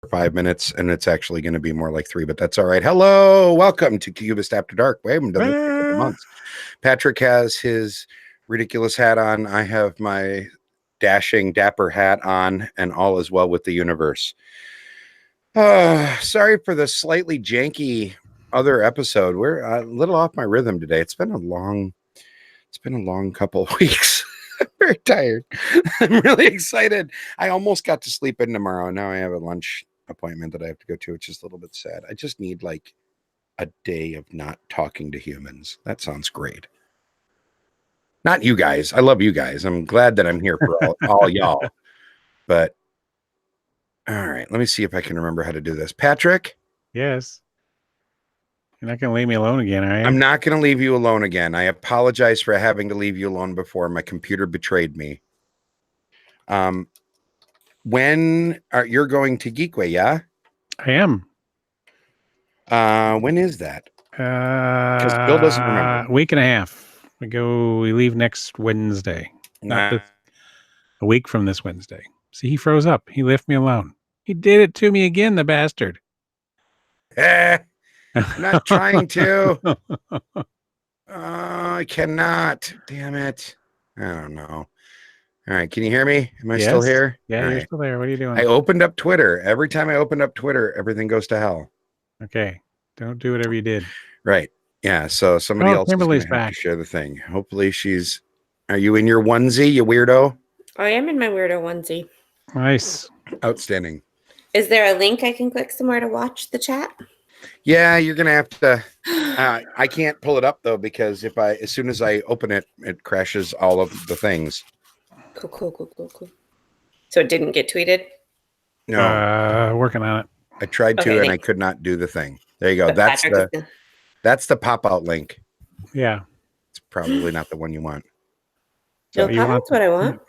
5 minutes, and it's actually going to be more like 3, but that's all right. Hello, welcome to Cubist After Dark. We haven't done this for a couple months. Patrick has his ridiculous hat on. I have my dashing, dapper hat on, and all is well with the universe. Sorry for the slightly janky other episode. We're a little off my rhythm today. It's been a long couple of weeks. I'm very tired. I'm really excited. I almost got to sleep in tomorrow. Now I have a lunch appointment that I have to go to, which is a little bit sad. I just need like a day of not talking to humans. That sounds great. Not you guys. I love you guys. I'm glad that I'm here for all y'all. But all right, let me see if I can remember how to do this. Patrick? Yes. You're not going to leave me alone again, are you? I'm not going to leave you alone again. I apologize for having to leave you alone before. My computer betrayed me. When you're going to Geekway, yeah? I am. When is that? Because Bill doesn't remember. A week and a half. We leave next Wednesday. A week from this Wednesday. See, he froze up. He left me alone. He did it to me again, the bastard. I'm not trying to. I cannot. Damn it. I don't know. All right. Can you hear me? Am I still here? Yeah, you're still there. What are you doing? I opened up Twitter. Every time I open up Twitter, everything goes to hell. Okay. Don't do whatever you did. Right. Yeah. So somebody else Kimberly's is going to back. share the thing. Hopefully she's... Are you in your onesie, you weirdo? I am in my weirdo onesie. Nice. Outstanding. Is there a link I can click somewhere to watch the chat? Yeah, you're going to have to... I can't pull it up, though, because as soon as I open it, it crashes all of the things. Cool. So it didn't get tweeted? No. Working on it. I tried to, and I could not do the thing. There you go. That's the pop-out link. Yeah. It's probably not the one you want. So that's what I want.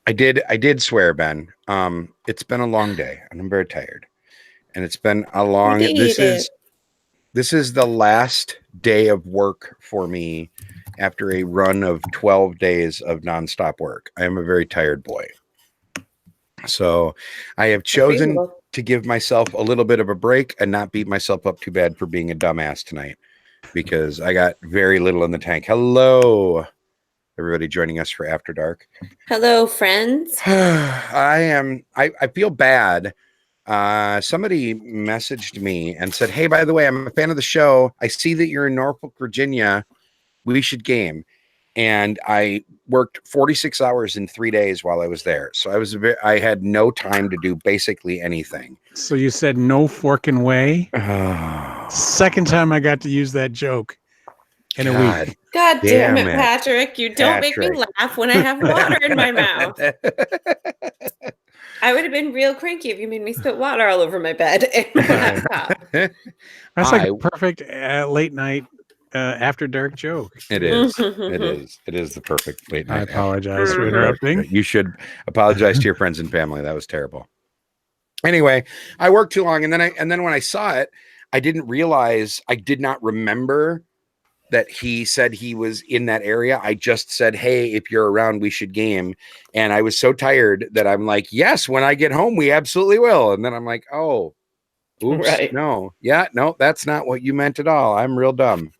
I did swear, Ben. It's been a long day, and I'm very tired. And it's been a long... This is the last day of work for me after a run of 12 days of nonstop work. I am a very tired boy. So I have chosen to give myself a little bit of a break and not beat myself up too bad for being a dumbass tonight, because I got very little in the tank. Hello, everybody joining us for After Dark. Hello, friends. I feel bad. Somebody messaged me and said, "Hey, by the way, I'm a fan of the show. I see that you're in Norfolk, Virginia. We should game." And I worked 46 hours in 3 days while I was there. So I had no time to do basically anything. So you said no forking way. Second time I got to use that joke in a week. God damn it, Patrick. You don't make me laugh when I have water in my mouth. I would have been real cranky if you made me spit water all over my bed and my laptop. That's like a perfect late night after dark joke. It is. It is the perfect late night. I apologize for interrupting. You should apologize to your friends and family. That was terrible. Anyway, I worked too long, and then when I saw it, I didn't realize, I did not remember that he said he was in that area. I just said, "Hey, if you're around, we should game." And I was so tired that I'm like, "Yes, when I get home, we absolutely will." And then I'm like, "Oh, oops, no. Yeah, no, that's not what you meant at all. I'm real dumb."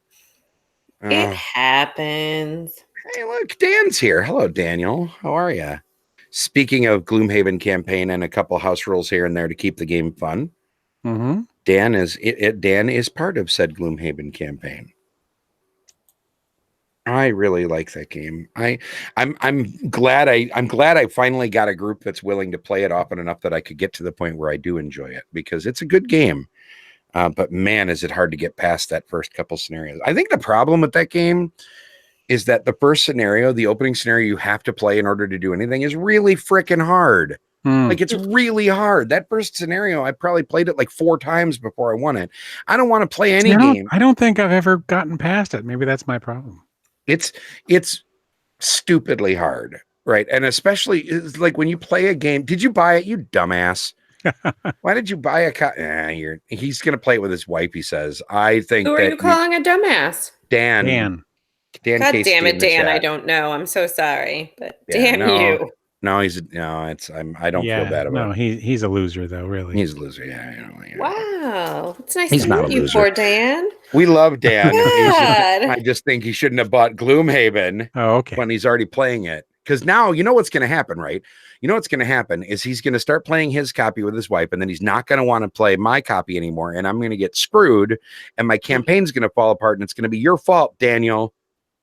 It happens. Hey, look, Dan's here. Hello, Daniel. How are you? Speaking of Gloomhaven campaign and a couple house rules here and there to keep the game fun, Dan is part of said Gloomhaven campaign. I really like that game. I'm glad I finally got a group that's willing to play it often enough that I could get to the point where I do enjoy it, because it's a good game. But man, is it hard to get past that first couple scenarios. I think the problem with that game is that the first scenario, the opening scenario you have to play in order to do anything, is really freaking hard. Like, it's really hard. That first scenario, I probably played it like 4 times before I won it. I don't want to play any game. I don't think I've ever gotten past it. Maybe that's my problem. It's stupidly hard, right? And especially, it's like when you play a game. Did you buy it, you dumbass? Why did you buy a he's gonna play it with his wife, he says. I think. Who are you calling a dumbass? Dan. God damn it, Dan. I don't know. I'm so sorry, but damn you. No, I don't feel bad about no, it. he's a loser though, really. He's a loser. Yeah. Wow. It's nice He's to not meet a you, loser. poor Dan. We love Dan. God. I just think he shouldn't have bought Gloomhaven Oh, okay. when he's already playing it. Because now you know what's going to happen, right? You know what's going to happen is he's going to start playing his copy with his wife, and then he's not going to want to play my copy anymore, and I'm going to get screwed, and my campaign's going to fall apart, and it's going to be your fault, Daniel.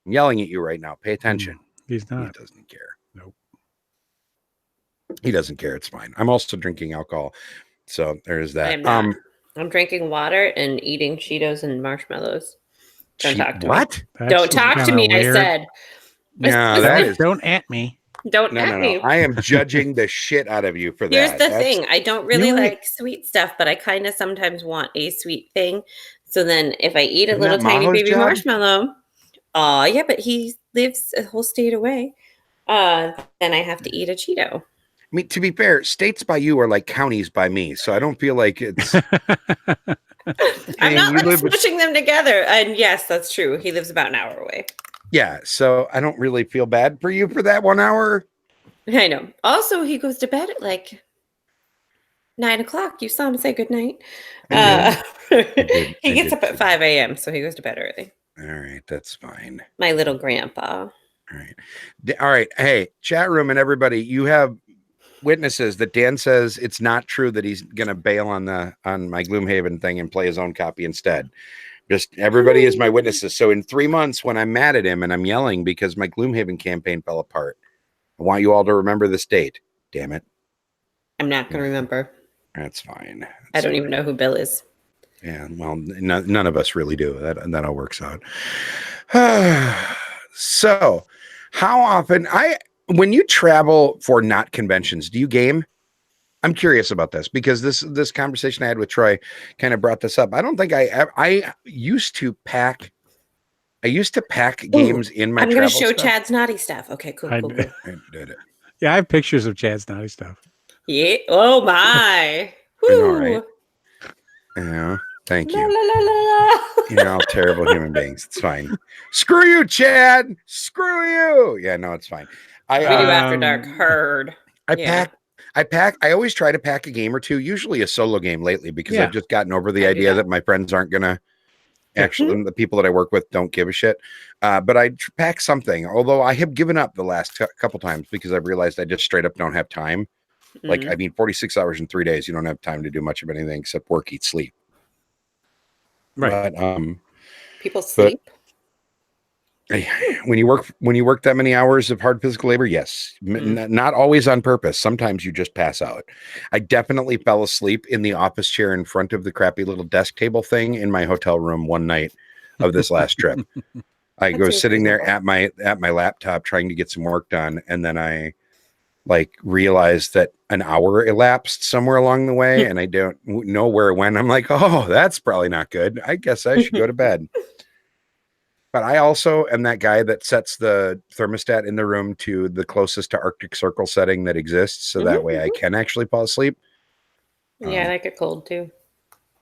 I'm yelling at you right now. Pay attention. He's not. He doesn't care. Nope. He doesn't care. It's fine. I'm also drinking alcohol, so there's that. I am not. I'm drinking water and eating Cheetos and marshmallows. Don't talk to what? me. Don't talk to me, weird. I said. Yeah, that is. Don't at me. Don't at me. I am judging the shit out of you for that. Here's the thing. I don't really You're right. like sweet stuff, but I kind of sometimes want a sweet thing. So then if I eat a Isn't little that tiny Maho's baby job? marshmallow, yeah, but he lives a whole state away. Then I have to eat a Cheeto. I mean, to be fair, states by you are like counties by me, so I don't feel like it's. I'm not you live- smushing them together. And yes, that's true. He lives about an hour away. Yeah, so I don't really feel bad for you for that 1 hour. I know. Also, he goes to bed at like 9 o'clock. You saw him say goodnight. did. He I gets did up at 5 a.m., so he goes to bed early. All right, that's fine. My little grandpa. All right. Hey, chat room and everybody, you have witnesses that Dan says it's not true that he's gonna bail on my Gloomhaven thing and play his own copy instead. Just everybody is my witnesses. So in 3 months, when I'm mad at him and I'm yelling because my Gloomhaven campaign fell apart, I want you all to remember this date. Damn it. I'm not going to remember. That's fine. I don't even know who Bill is. Yeah, well, none of us really do. That all works out. So, how often when you travel for not conventions, do you game? I'm curious about this because this conversation I had with Troy kind of brought this up. I don't think I used to pack. I used to pack games in my. I'm going to travel show stuff. Chad's naughty stuff. Okay, cool. I did it. Yeah, I have pictures of Chad's naughty stuff. Yeah. Oh my. I know, right? Yeah. Thank you. La, la, la, la. You're all terrible human beings. It's fine. Screw you, Chad. Screw you. Yeah, no, it's fine. We do After Dark. Heard. I always try to pack a game or two, usually a solo game lately, because I've just gotten over the idea that my friends aren't going to actually, the people that I work with don't give a shit. But I pack something, although I have given up the last couple times because I've realized I just straight up don't have time. Like, I mean, 46 hours in 3 days, you don't have time to do much of anything except work, eat, sleep. Right. But, people sleep. When you work that many hours of hard physical labor, yes, not always on purpose. Sometimes you just pass out. I definitely fell asleep in the office chair in front of the crappy little desk table thing in my hotel room one night of this last trip. I was sitting there at my laptop trying to get some work done, and then I realized that an hour elapsed somewhere along the way, and I don't know where it went. I'm like, oh, that's probably not good. I guess I should go to bed. But I also am that guy that sets the thermostat in the room to the closest to Arctic Circle setting that exists. So that way I can actually fall asleep. Yeah, I like it cold too.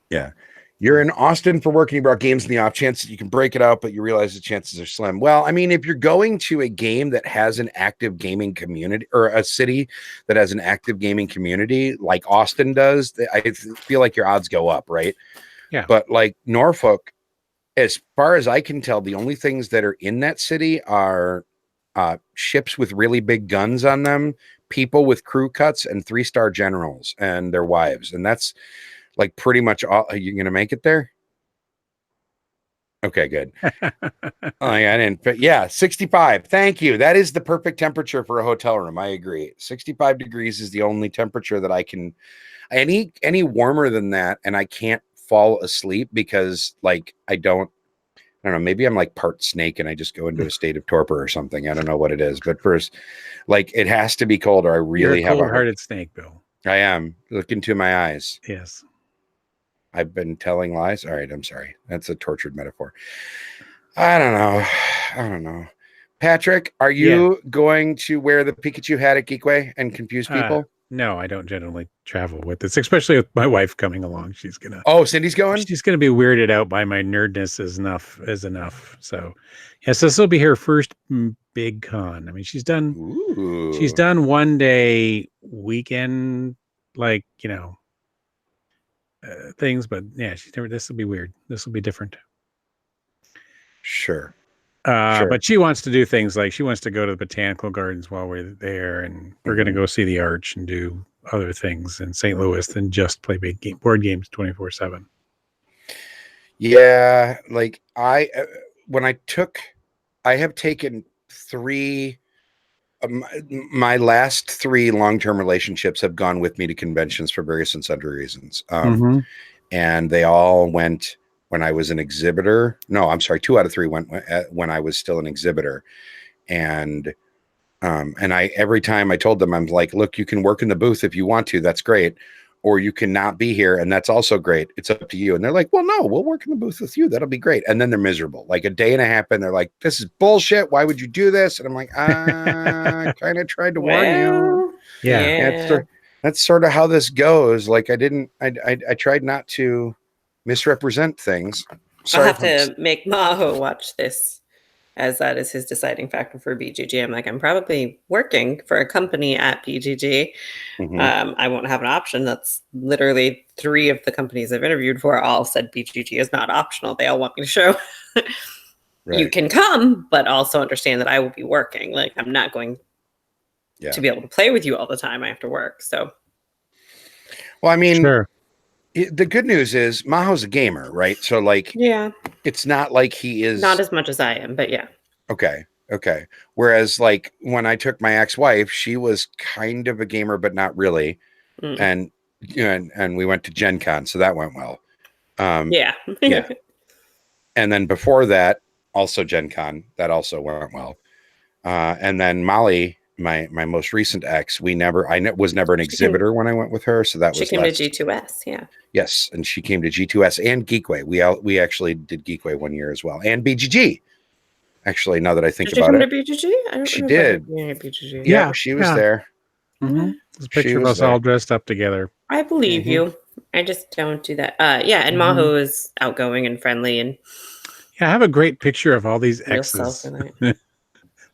Yeah. You're in Austin for work and you brought games in the off chance that you can break it out, but you realize the chances are slim. Well, I mean, if you're going to a game that has an active gaming community or a city that has an active gaming community like Austin does, I feel like your odds go up, right? Yeah. But like Norfolk, as far as I can tell, the only things that are in that city are ships with really big guns on them, people with crew cuts, and 3-star generals and their wives. And that's like pretty much all. Are you going to make it there? Okay, good. I didn't, but yeah, 65. Thank you. That is the perfect temperature for a hotel room. I agree. 65 degrees is the only temperature that I can. Any warmer than that, and I can't fall asleep because I don't know, maybe I'm like part snake and I just go into a state of torpor or something. I don't know what it is, but first, it has to be cold or I really have a cold-hearted snake, Bill. I am. Look into my eyes. Yes. I've been telling lies. All right. I'm sorry. That's a tortured metaphor. I don't know. Patrick, are you going to wear the Pikachu hat at Geekway and confuse people? No, I don't generally travel with this, especially with my wife coming along. She's gonna. Oh, Cindy's going. She's gonna be weirded out by my nerdness. Is enough. So, yes, this will be her first big con. I mean, she's done Ooh. one day weekend, like, things, but yeah, she's never. This will be weird. This will be different. Sure. Sure. But she wants to do things like she wants to go to the botanical gardens while we're there, and we're going to go see the Arch and do other things in St. Louis than just play board games 24/7. Yeah, like I have taken three. My last three long-term relationships have gone with me to conventions for various and sundry reasons, and they all went when I was an exhibitor. No, I'm sorry, 2 out of 3 went when I was still an exhibitor, and I every time I told them, I'm like, look, you can work in the booth if you want to, that's great, or you cannot be here, and that's also great. It's up to you. And they're like, well, no, we'll work in the booth with you. That'll be great. And then they're miserable. Like a day and a half, and they're like, this is bullshit. Why would you do this? And I'm like, I kind of tried to warn you. Yeah. That's sort of how this goes. Like I tried not to misrepresent things. I'll have to make Maho watch this, as that is his deciding factor for BGG. I'm like, I'm probably working for a company at BGG. I won't have an option. That's literally 3 of the companies I've interviewed for all said BGG is not optional. They all want me to show. Right. You can come, but also understand that I will be working. Like, I'm not going to be able to play with you all the time. I have to work. So, well, I mean, sure. The good news is Maho's a gamer, right? So like, yeah, it's not like he is not as much as I am, but yeah. Okay. Whereas like when I took my ex-wife, she was kind of a gamer, but not really. And we went to Gen Con, so that went well. Yeah. And then before that, also Gen Con, that also went well. And then Molly, my most recent ex, I was never an exhibitor when I went with her, so that was she came to G2S, yeah. Yes, and she came to G2S and Geekway. We actually did Geekway 1 year as well, and BGG. Actually, now that I think about it, BGG? I don't she did. BGG. Yeah, she was there. There's a picture of us all dressed up together. I believe you. I just don't do that. And Maho is outgoing and friendly, and I have a great picture of all these exes.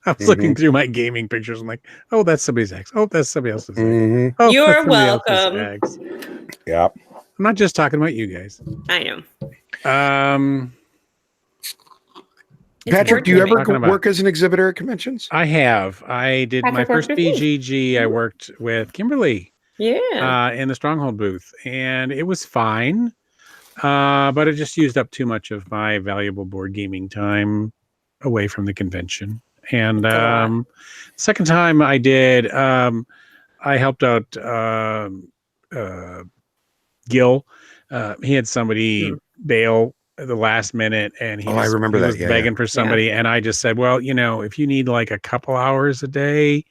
I was looking through my gaming pictures. I'm like, oh, that's somebody's ex. Oh, that's somebody else's ex. Oh, you're welcome. Ex. Yeah. I'm not just talking about you guys. I know. Patrick, do you ever work as an exhibitor at conventions? I have. I did my first BGG. I worked with Kimberly. Yeah. In the Stronghold booth, and it was fine. But it just used up too much of my valuable board gaming time away from the convention. And second time I did, I helped out Gil. He had somebody bail at the last minute, and he I remember that. Was begging for somebody, and I just said, well, if you need like a couple hours a day,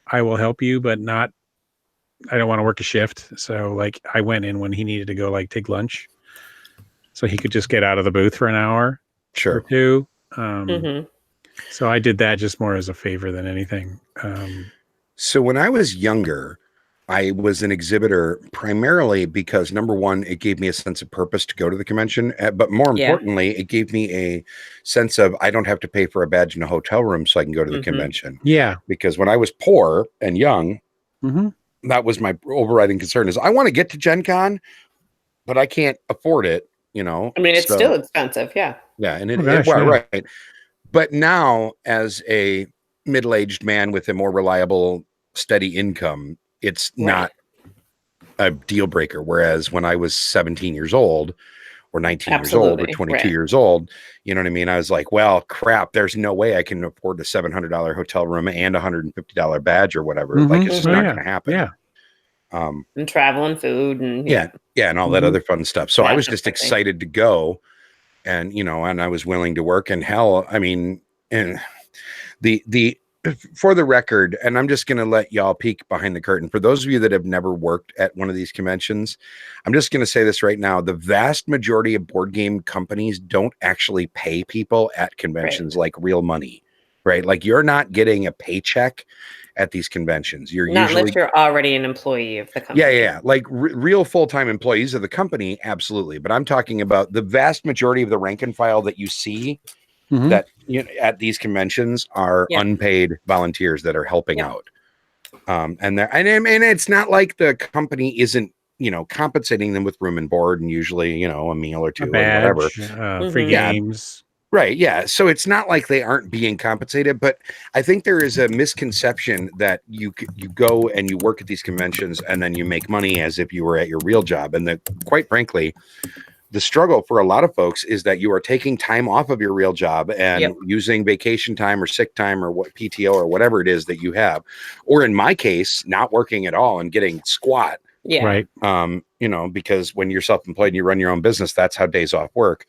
I will help you, but I don't want to work a shift. So like I went in when he needed to go like take lunch, so he could just get out of the booth for an hour or two. So I did that just more as a favor than anything. So when I was younger, I was an exhibitor primarily because, number one, it gave me a sense of purpose to go to the convention. But more importantly, it gave me a sense of I don't have to pay for a badge in a hotel room so I can go to the convention. Yeah. Because when I was poor and young, that was my overriding concern is I want to get to Gen Con, but I can't afford it, I mean, it's still expensive. Yeah. Yeah. And right. But now, as a middle-aged man with a more reliable, steady income, it's not a deal breaker. Whereas when I was 17 years old or 19 years old or 22 years old, you know what I mean? I was like, well, crap, there's no way I can afford a $700 hotel room and $150 badge or whatever. Like, it's just not going to happen. Yeah. And travel and food and and all that other fun stuff. So I was just excited to go. And, and I was willing to work, and hell, I mean, and for the record, and I'm just going to let y'all peek behind the curtain. For those of you that have never worked at one of these conventions, I'm just going to say this right now. The vast majority of board game companies don't actually pay people at conventions like real money, right? Like you're not getting a paycheck at these conventions. You're not usually unless you're already an employee of the company. Yeah. Like real full-time employees of the company, absolutely. But I'm talking about the vast majority of the rank and file that you see Mhm. that at these conventions are Yeah. unpaid volunteers that are helping Yeah. out. And it's not like the company isn't, compensating them with room and board and usually, a meal or A two or whatever. badge, free Yeah. games. Right. Yeah. So it's not like they aren't being compensated, but I think there is a misconception that you go and you work at these conventions and then you make money as if you were at your real job. And quite frankly, the struggle for a lot of folks is that you are taking time off of your real job and using vacation time or sick time or what PTO or whatever it is that you have, or in my case, not working at all and getting squat. Yeah. Right. Because when you're self-employed and you run your own business, that's how days off work.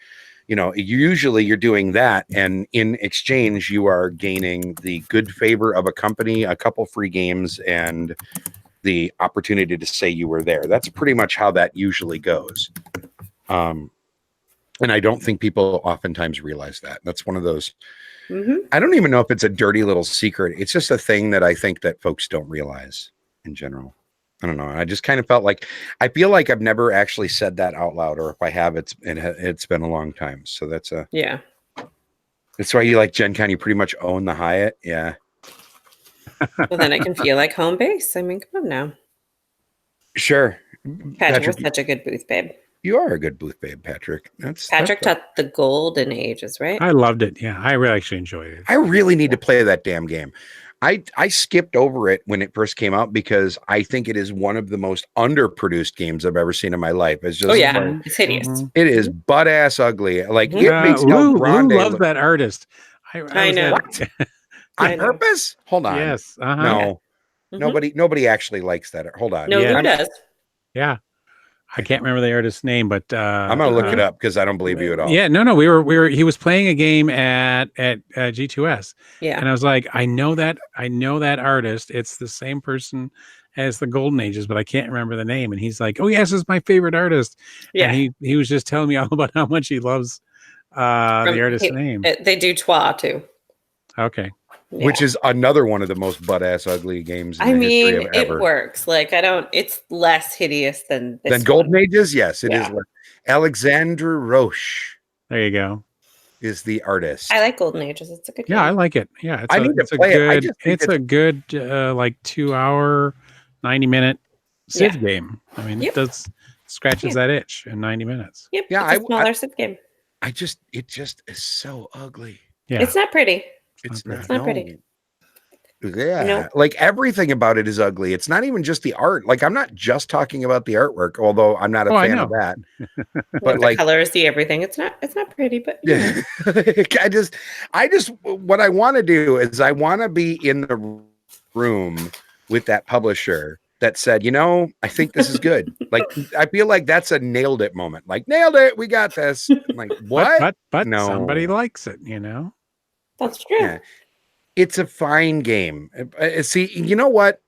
Usually you're doing that, and in exchange, you are gaining the good favor of a company, a couple free games, and the opportunity to say you were there. That's pretty much how that usually goes. And I don't think people oftentimes realize that. That's one of those. I don't even know if it's a dirty little secret. It's just a thing that I think that folks don't realize in general. I don't know. I just kind of felt like I feel like I've never actually said that out loud, or if I have, it's been a long time. So that's why you like Gen Con. You pretty much own the Hyatt. Yeah. Well, then I can feel like home base. I mean, come on now. Sure. Patrick was such a good booth babe. You are a good booth babe, Patrick. Patrick taught the golden ages, right? I loved it. Yeah, I really actually enjoyed it. I really need to play that damn game. I skipped over it when it first came out because I think it is one of the most underproduced games I've ever seen in my life. It's just it's hideous. It is butt ass ugly. Like Mm-hmm. it makes Lou loves that artist. I know. What? On purpose? Hold on. Yes. No. Nobody actually likes that. Hold on. No, Lou does. Yeah. I can't remember the artist's name, but I'm gonna look it up because I don't believe you at all. Yeah, no, we were. He was playing a game at G2S. Yeah, and I was like, I know that artist. It's the same person as the Golden Ages, but I can't remember the name. And he's like, oh yes, it's my favorite artist. Yeah, and he was just telling me all about how much he loves the artist's name. They do Twa too. Okay. Yeah. Which is another one of the most butt ass ugly games in the history of ever. It works. Like it's less hideous than Golden Ages. Yes, it is. Alexandre Roche. There you go. Is the artist. I like Golden Ages. It's a good game. Yeah, I like it. Yeah, I need to play it. It's a good like 2 hour, 90-minute Civ game. I mean, it does scratches that itch in 90 minutes. Yep. Yeah, it's a smaller Civ game. It just is so ugly. Yeah, it's not pretty. It's not pretty. Yeah, like everything about it is ugly. It's not even just the art. Like I'm not just talking about the artwork, although I'm not a fan of that. But the colors, the everything. It's not pretty, but yeah. I just what I want to do is I want to be in the room with that publisher that said, I think this is good. Like I feel like that's a nailed it moment. Like nailed it, we got this. I'm like what? But no, somebody likes it. That's true. Yeah. It's a fine game. See, you know what?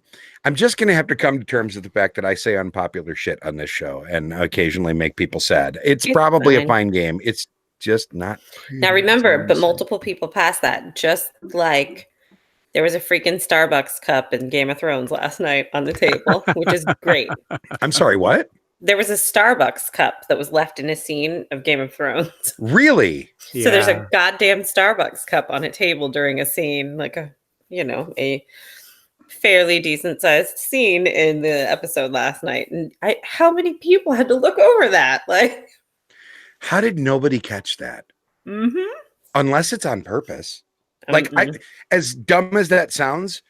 I'm just going to have to come to terms with the fact that I say unpopular shit on this show and occasionally make people sad. It's probably a fine game. It's just not. Now remember, but multiple people passed that. Just like there was a freaking Starbucks cup in Game of Thrones last night on the table, which is great. I'm sorry, what? There was a Starbucks cup that was left in a scene of Game of Thrones. Really? So there's a goddamn Starbucks cup on a table during a scene, like a fairly decent sized scene in the episode last night. And how many people had to look over that? Like, how did nobody catch that? Mm-hmm. Unless it's on purpose. Like, as dumb as that sounds,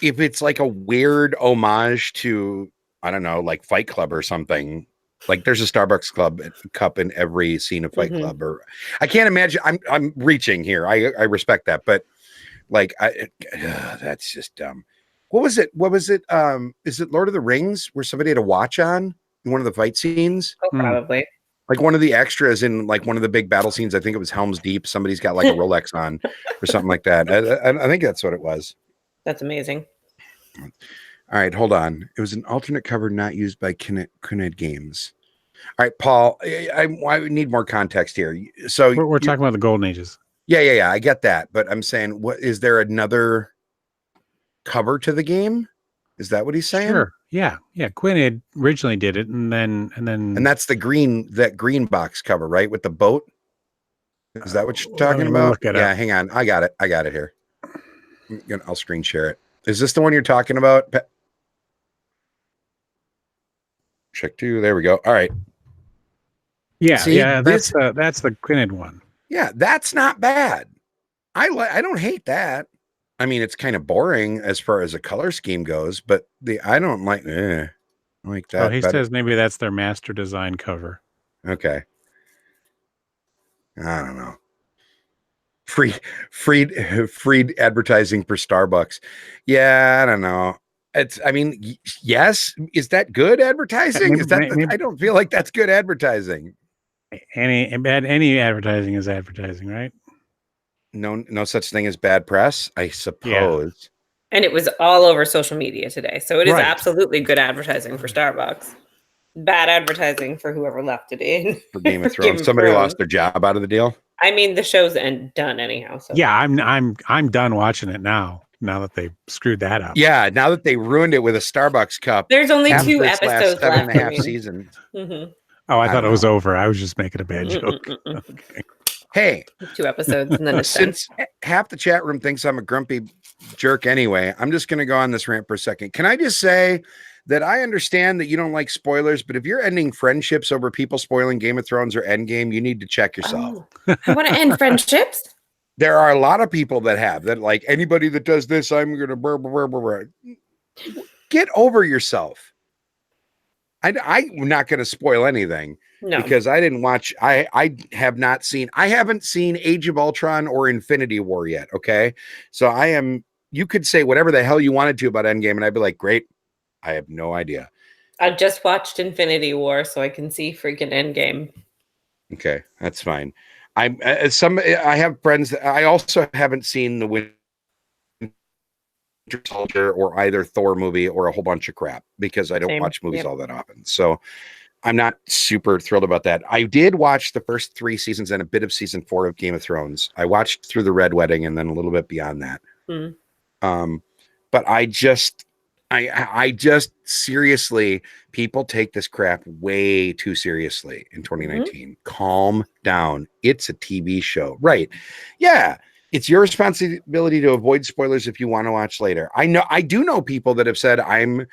if it's like a weird homage to, I don't know, like Fight Club or something. Like there's a Starbucks cup in every scene of Fight Club, or I can't imagine. I'm reaching here. I respect that, but like that's just dumb. What was it? Is it Lord of the Rings where somebody had a watch on in one of the fight scenes? Oh, probably. Like one of the extras in like one of the big battle scenes. I think it was Helm's Deep. Somebody's got like a Rolex on or something like that. I think that's what it was. That's amazing. All right, hold on. It was an alternate cover not used by Cunard Games. All right, Paul, I need more context here. So we're talking about the Golden Ages. Yeah. I get that, but I'm saying, what is there another cover to the game? Is that what he's saying? Sure. Yeah. Quinn originally did it, and then that's the green box cover, right, with the boat. Is that what you're Let talking me about? look it Yeah, up. hang on. I got it here. I'll screen share it. Is this the one you're talking about? Check 2. There we go. All right. Yeah, See, yeah, that's the Quinid one. yeah, that's not bad. I don't hate that. I mean, it's kind of boring as far as a color scheme goes, but I don't like like Oh, that he better. says maybe that's their master design cover. Okay. I don't know. Free advertising for Starbucks. Yeah, I don't know. I mean, yes, is that good advertising? Is that Maybe I don't feel like that's good advertising. any advertising is advertising, right? No such thing as bad press, I Yeah. suppose. And it was all over social media today. So it is Right. absolutely good advertising for Starbucks. Bad advertising for whoever left it in. For Game of For Game Thrones. of Somebody Thrones. lost their job out of the deal. I mean, the show's done anyhow. So Yeah, I'm done watching it now. Now that they screwed that up. Yeah, now that they ruined it with a Starbucks cup, there's only half 2 of its last episodes seven and left. a I half mean, seasons. Oh, I I thought don't it was know. over. I was just making a bad joke. Okay. Hey, 2 episodes and then it's done. since half the chat room thinks I'm a grumpy jerk anyway, I'm just going to go on this rant for a second. Can I just say that I understand that you don't like spoilers, but if you're ending friendships over people spoiling Game of Thrones or Endgame, you need to check yourself. Oh, I want to end friendships. There are a lot of people that have that, like, anybody that does this, I'm going to get over yourself. I'm not going to spoil anything. No. Because I didn't watch, I haven't seen Age of Ultron or Infinity War yet. Okay. So you could say whatever the hell you wanted to about Endgame, and I'd be like, great. I have no idea. I just watched Infinity War, so I can see freaking Endgame. Okay. That's fine. I have friends that I also haven't seen the Winter Soldier or either Thor movie or a whole bunch of crap because I don't Same. watch movies Yep. all that often. So I'm not super thrilled about that. I did watch the first 3 seasons and a bit of season 4 of Game of Thrones. I watched through the Red Wedding and then a little bit beyond that. But I just seriously, people take this crap way too seriously in 2019. Calm down. It's a TV show, right? Yeah. It's your responsibility to avoid spoilers if you want to watch later. I do know people that have said I'm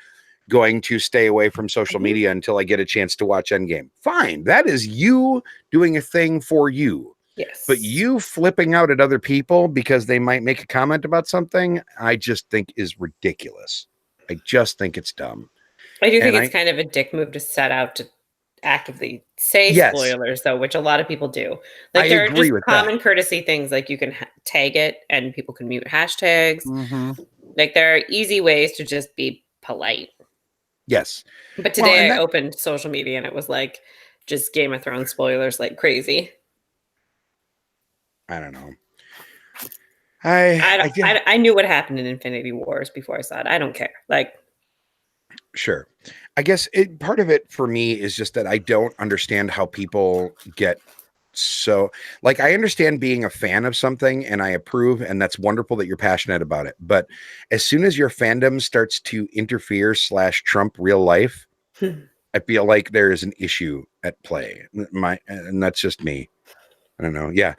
going to stay away from social media until I get a chance to watch Endgame. Fine. That is you doing a thing for you. Yes. But you flipping out at other people because they might make a comment about something, I just think is ridiculous. I just think it's dumb. I do think it's kind of a dick move to set out to actively say spoilers, though, which a lot of people do. Like, there are just common courtesy things, like you can tag it and people can mute hashtags. Like, there are easy ways to just be polite. Yes. But today I opened social media and it was like just Game of Thrones spoilers like crazy. I don't know. I knew what happened in Infinity Wars before I saw it. I don't care. Like, sure. I guess part of it for me is just that I don't understand how people get so, like, I understand being a fan of something and I approve, and that's wonderful that you're passionate about it. But as soon as your fandom starts to interfere / trump real life, I feel like there is an issue at play. And that's just me. I don't know. Yeah.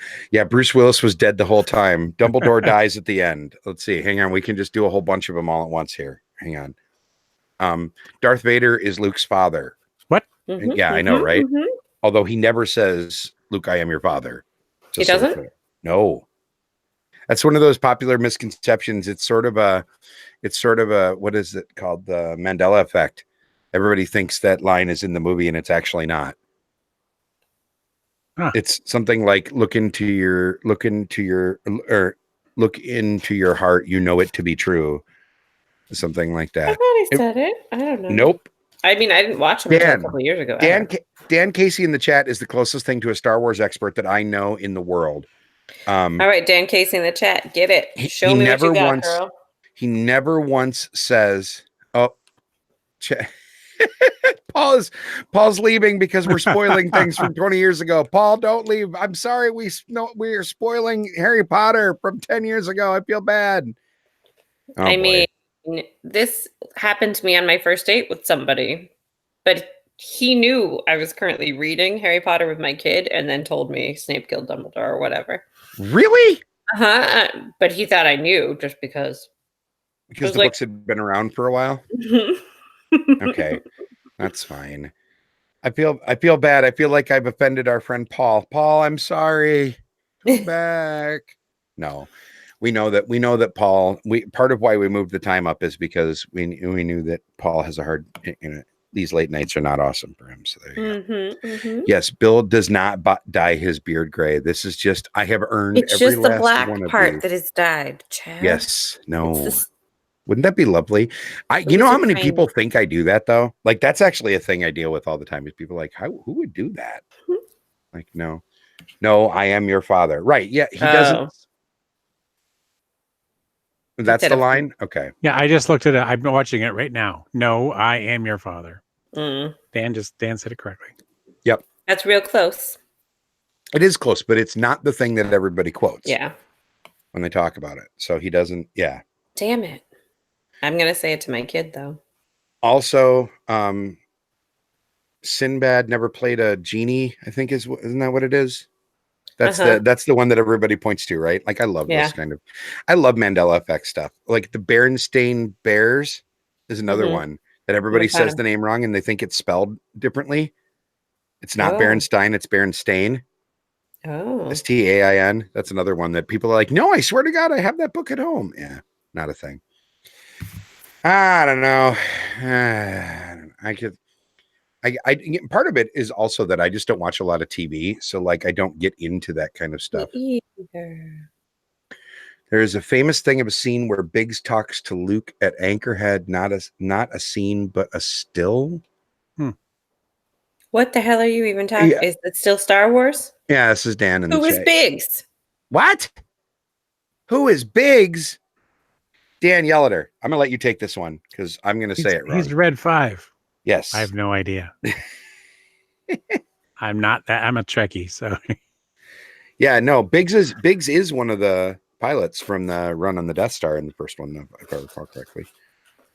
Bruce Willis was dead the whole time. Dumbledore dies at the end. Let's see. Hang on. We can just do a whole bunch of them all at once here. Hang on. Darth Vader is Luke's father. What? Yeah, I know, right? Although he never says, Luke, I am your father. He doesn't? No. That's one of those popular misconceptions. It's sort of a, what is it called? The Mandela effect. Everybody thinks that line is in the movie and it's actually not. Huh. It's something like look into your heart. You know it to be true. Something like that. I thought he said it. I don't know. Nope. I mean, I didn't watch him until a couple of years ago. Dan Casey in the chat is the closest thing to a Star Wars expert that I know in the world. All right, Dan Casey in the chat. Get it. Show me what you got, girl. He never once says, oh, Paul's leaving because we're spoiling things from 20 years ago. Paul, don't leave. I'm sorry. We're spoiling Harry Potter from 10 years ago. I feel bad. I mean, this happened to me on my first date with somebody, but he knew I was currently reading Harry Potter with my kid and then told me Snape killed Dumbledore or whatever. Really? But he thought I knew just because. Because the books had been around for a while? Okay, that's fine. I feel bad. I feel like I've offended our friend Paul. Paul, I'm sorry. Come back. No. We know that Paul, part of why we moved the time up is because we knew that Paul has a hard, these late nights are not awesome for him. So there you go. Yes, Bill does not dye his beard gray. This is just, I have earned it's every just the last black one of part these. that is dyed, Chad. Yes, no. Wouldn't that be lovely? You know how many people think I do that though? Like that's actually a thing I deal with all the time. Is people like, who would do that? Like, no, I am your father. Right? Yeah, he doesn't. That's the line. Okay. Yeah, I just looked at it. I'm watching it right now. No, I am your father. Dan said it correctly. Yep. That's real close. It is close, but it's not the thing that everybody quotes. Yeah. When they talk about it, so he doesn't. Yeah. Damn it. I'm gonna say it to my kid though. Also, Sinbad never played a genie. I think isn't that what it is? That's the one that everybody points to, right? Like I love this kind of. I love Mandela effect stuff. Like the Berenstain Bears is another one that everybody says the name wrong and they think it's spelled differently. It's not Berenstain, it's Berenstain. Oh. Stain. That's another one that people are like, no, I swear to God, I have that book at home. Yeah, not a thing. I don't know. I part of it is also that I just don't watch a lot of TV, so like I don't get into that kind of stuff. Me either. There is a famous thing of a scene where Biggs talks to Luke at Anchorhead, not a scene, but a still. What the hell are you even talking? Is it still Star Wars? Yeah, this is Dan in the chat. Who is Biggs? What? Who is Biggs? Dan, yell at her. I'm gonna let you take this one because I'm gonna say it wrong. He's Red 5. Yes. I have no idea. I'm not that. I'm a Trekkie, so. Yeah, no. Biggs is one of the pilots from the run on the Death Star in the first one, if I recall correctly.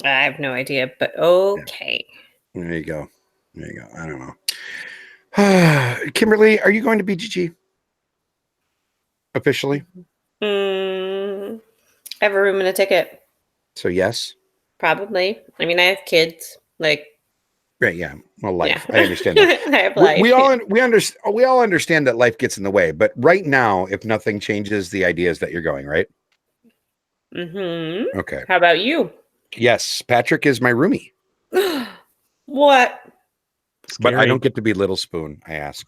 I have no idea, but okay. Yeah. There you go. I don't know. Kimberly, are you going to BGG officially? I have a room and a ticket. So yes. Probably. I mean, I have kids. Like. Right. Yeah. Well, life. Yeah. I understand that. I have life. We all understand that life gets in the way, but right now, if nothing changes, the idea is that you're going, right? Okay. How about you? Yes, Patrick is my roomie. What? Scary. But I don't get to be Little Spoon. I ask.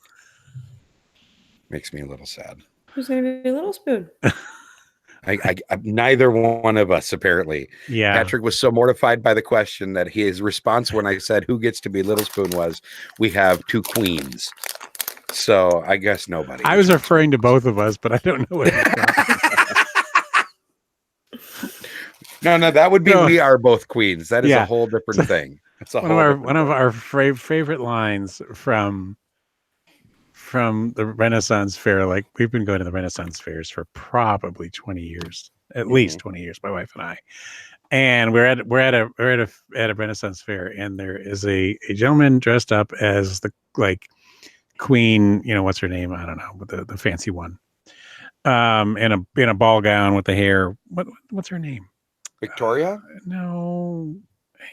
Makes me a little sad. Who's going to be Little Spoon? I neither one of us apparently. Yeah. Patrick was so mortified by the question that his response when I said who gets to be Little Spoon was, "We have two queens." So I guess nobody. I was referring to both of us, but I don't know what No, that would be we are both queens. That is a whole different thing. That's a one of our favorite lines from the Renaissance Fair. Like we've been going to the Renaissance fairs for probably 20 years, at least 20 years, my wife and I. And we're at a Renaissance fair, and there is a gentleman dressed up as the queen, what's her name? I don't know, but the fancy one. In a ball gown with the hair. What's her name? Victoria? No.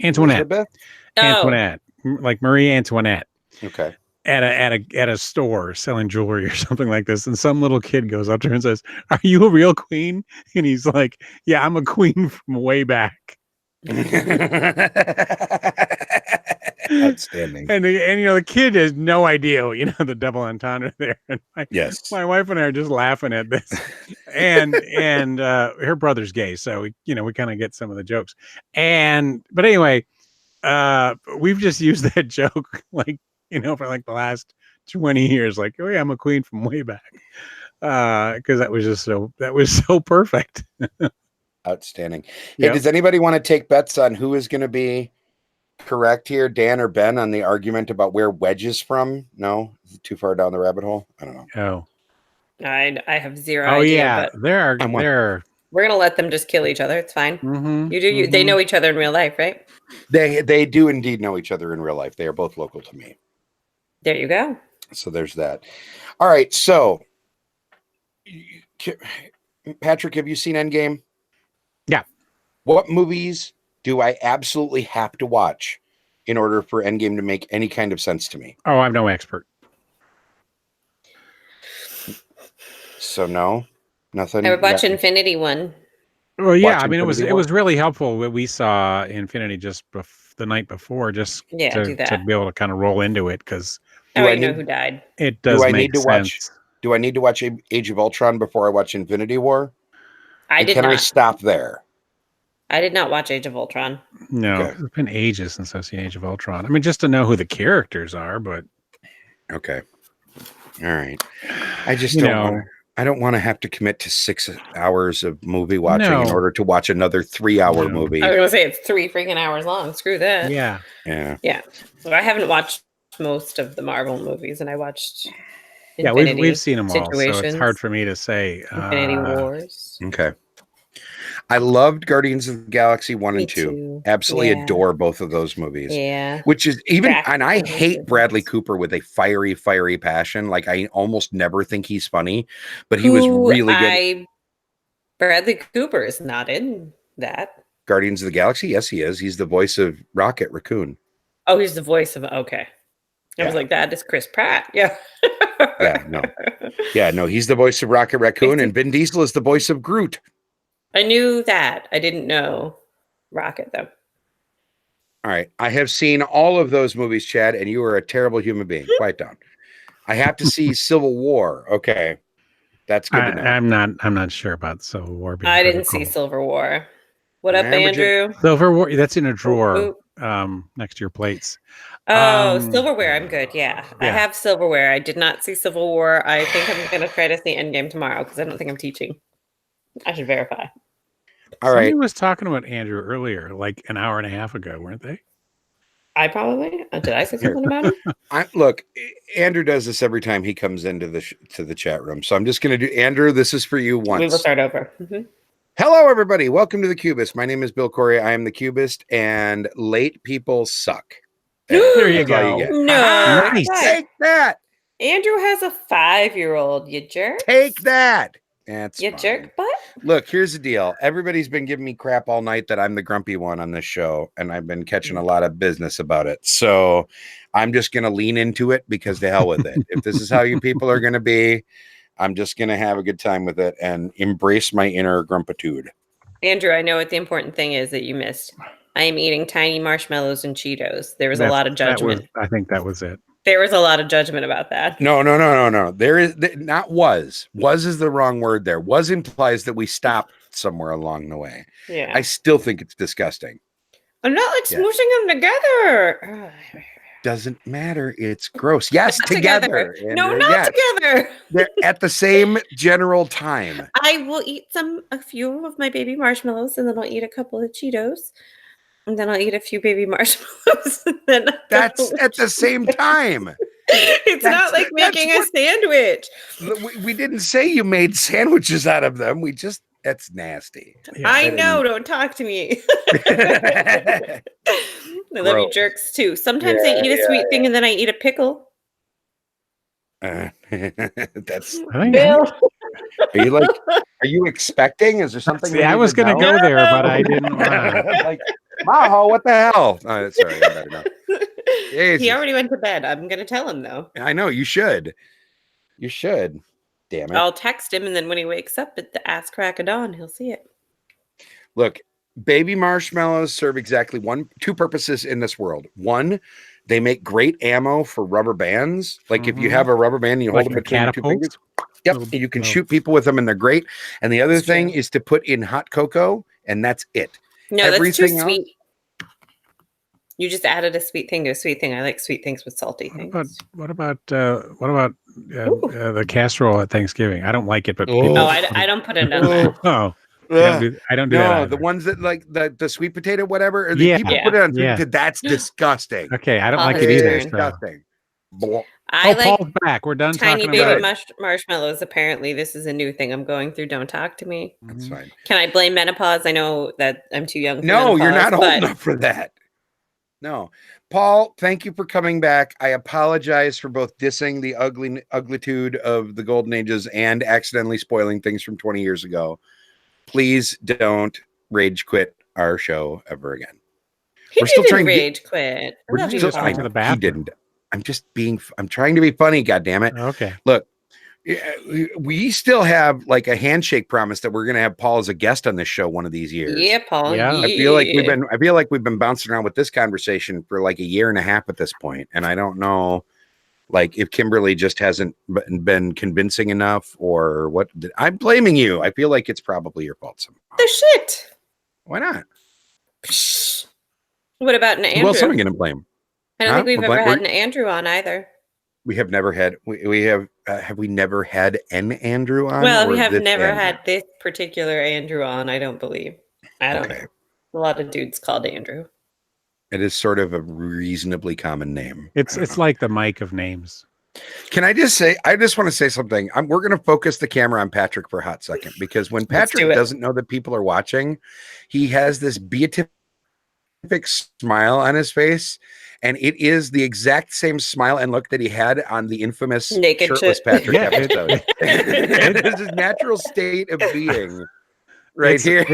Antoinette. Elizabeth? Antoinette. Like Marie Antoinette. Okay. At a store selling jewelry or something like this, and some little kid goes up to her and says, "Are you a real queen?" And he's like, "Yeah, I'm a queen from way back." Outstanding. And the kid has no idea, the double entendre there. And my wife and I are just laughing at this. And her brother's gay, so we kind of get some of the jokes. But anyway, we've just used that joke for like the last 20 years, like, "Oh yeah, I'm a queen from way back." Because that was so perfect. Outstanding. Hey, does anybody want to take bets on who is going to be correct here, Dan or Ben, on the argument about where Wedge is from? No? Is it too far down the rabbit hole? I don't know. Oh. I have zero idea. Oh, yeah. but There We're gonna let them just kill each other. It's fine. You do you. They know each other in real life, right? They do indeed know each other in real life. They are both local to me. There you go. So there's that. All right. So, Patrick, have you seen Endgame? Yeah. What movies do I absolutely have to watch in order for Endgame to make any kind of sense to me? Oh, I'm no expert. So no, nothing. I would watch Infinity one. Well, yeah. Watch I mean, it Infinity was War? really helpful what we saw Infinity just the night before, just Yeah, do to that. be able to kind of roll into it because Do I know need- who died. it does I make need to watch? sense. Do I need to watch Age of Ultron before I watch Infinity War? I And did can I not. stop there? I did not watch Age of Ultron. No, Okay. it's been ages since I've seen Age of Ultron. I mean, just to know who the characters are, but Okay. All right. I just you don't know, want to. I don't want to have to commit to 6 hours of movie watching in No. order to watch another 3-hour No. movie. I was gonna say it's 3 freaking hours long. Screw that. yeah. Yeah. So I haven't watched most of the Marvel movies, and I watched Yeah, Infinity we've seen them all, so it's Situations, hard for me to say. Infinity Wars. Okay. I loved Guardians of the Galaxy 1 Me and 2. too. Absolutely Yeah. adore both of those movies. Yeah. Which is even, Jack and I Nicholson hate is Bradley nice. Cooper with a fiery passion. Like I almost never think he's funny, but he was really good. Bradley Cooper is not in that. Guardians of the Galaxy? Yes, he is. He's the voice of Rocket Raccoon. Oh, he's the voice of. Okay. I was Yeah. like, that is Chris Pratt. Yeah. Yeah, no. Yeah, no, he's the voice of Rocket Raccoon, and Vin Diesel is the voice of Groot. I knew that. I didn't know Rocket though. All right. I have seen all of those movies, Chad, and you are a terrible human being. Quiet down. I have to see Civil War. Okay. That's good to know. I'm not sure about Civil War. Being I didn't see critical. Civil War. What up, Remember Andrew? Silver War. That's in a drawer Oop. next to your plates. Oh, silverware. I'm good. Yeah. I Yeah. have silverware. I did not see Civil War. I think I'm going to try to see Endgame tomorrow because I don't think I'm teaching. I should verify. All Somebody right. was talking about Andrew earlier, like an hour and a half ago, weren't they? I probably did. I say something about him? Look, Andrew does this every time he comes into the chat room. So I'm just going to do, Andrew, this is for you once. We will start over. Mm-hmm. Hello, everybody. Welcome to the Cubist. My name is Bill Corey. I am the Cubist, and late people suck. There you That's all go. get. No. Nice. Take that. Andrew has a 5-year-old. You jerk. Take that. That's You fine. jerk butt. Look, here's the deal. Everybody's been giving me crap all night that I'm the grumpy one on this show, and I've been catching a lot of business about it. So I'm just going to lean into it because to hell with it. If this is how you people are going to be, I'm just going to have a good time with it and embrace my inner grumpitude. Andrew, I know what the important thing is that you missed. I am eating tiny marshmallows and Cheetos. There was a lot of judgment. I think that was it. There was a lot of judgment about that. No. There is not was. Was is the wrong word there. Was implies that we stopped somewhere along the way. Yeah. I still think it's disgusting. I'm not like smooshing them together. Doesn't matter. It's gross. Yes, Not together. No, Andrew. not Yes. together. They're at the same general time. I will eat a few of my baby marshmallows, and then I'll eat a couple of Cheetos, and then I'll eat a few baby marshmallows. And then That's at the same time. It's not like making a sandwich. We didn't say you made sandwiches out of them. That's nasty. Yeah. I know. Don't talk to me. I love you jerks too. Sometimes I eat a sweet thing and then I eat a pickle. That's I think Bill. are you expecting? Is there something? See, I was going to go there, but I didn't want to. Like, Maho, what the hell? Oh, sorry, I better not. He already went to bed. I'm going to tell him though. I know you should. You should. Damn it. I'll text him, and then when he wakes up at the ass crack of dawn, he'll see it. Look, baby marshmallows serve exactly two purposes in this world. One, they make great ammo for rubber bands. Like if you have a rubber band and you hold them between your two fingers. Yep, you can shoot people with them and they're great. And the other thing is to put in hot cocoa, and that's it. No, everything that's too sweet. You just added a sweet thing to a sweet thing. I like sweet things with salty things. What about the casserole at Thanksgiving? I don't like it, but I don't put it on that. Oh. I don't do that. No, the ones that like the sweet potato, whatever. Or Yeah, people put it on sweet potato. That's disgusting. Okay, I don't like it either. Disgusting. I like Paul's back. We're done tiny talking baby about marshmallows. Apparently, this is a new thing I'm going through. Don't talk to me. That's fine. Can I blame menopause? I know that I'm too young for No, menopause. you're not old but enough for that. No. Paul, thank you for coming back. I apologize for both dissing the uglitude of the golden ages and accidentally spoiling things from 20 years ago. Please don't rage quit our show ever again. We're still trying to rage quit. I love you, just Paul. went to the bathroom. He didn't. I'm trying to be funny, goddammit. Okay. Look, we still have like a handshake promise that we're going to have Paul as a guest on this show one of these years. Yeah, Paul. Yeah. I feel like we've been bouncing around with this conversation for like a year and a half at this point, and I don't know, like if Kimberly just hasn't been convincing enough, or what. I'm blaming you. I feel like it's probably your fault somehow. The shit. Why not? Psh. What about an Andrew? Who else am I going to blame? I don't think we've ever had an Andrew on either. We have never had. We have we never had an Andrew on? Well, we have never Andrew? had this particular Andrew on. I don't believe. I don't. Okay. A lot of dudes called Andrew. It is sort of a reasonably common name. It's like the Mike of names. Can I just say? I just want to say something. We're going to focus the camera on Patrick for a hot second, because when Patrick doesn't know that people are watching, he has this beatific smile on his face, and it is the exact same smile and look that he had on the infamous naked shirtless Patrick Yeah, episode. It is his natural state of being right here.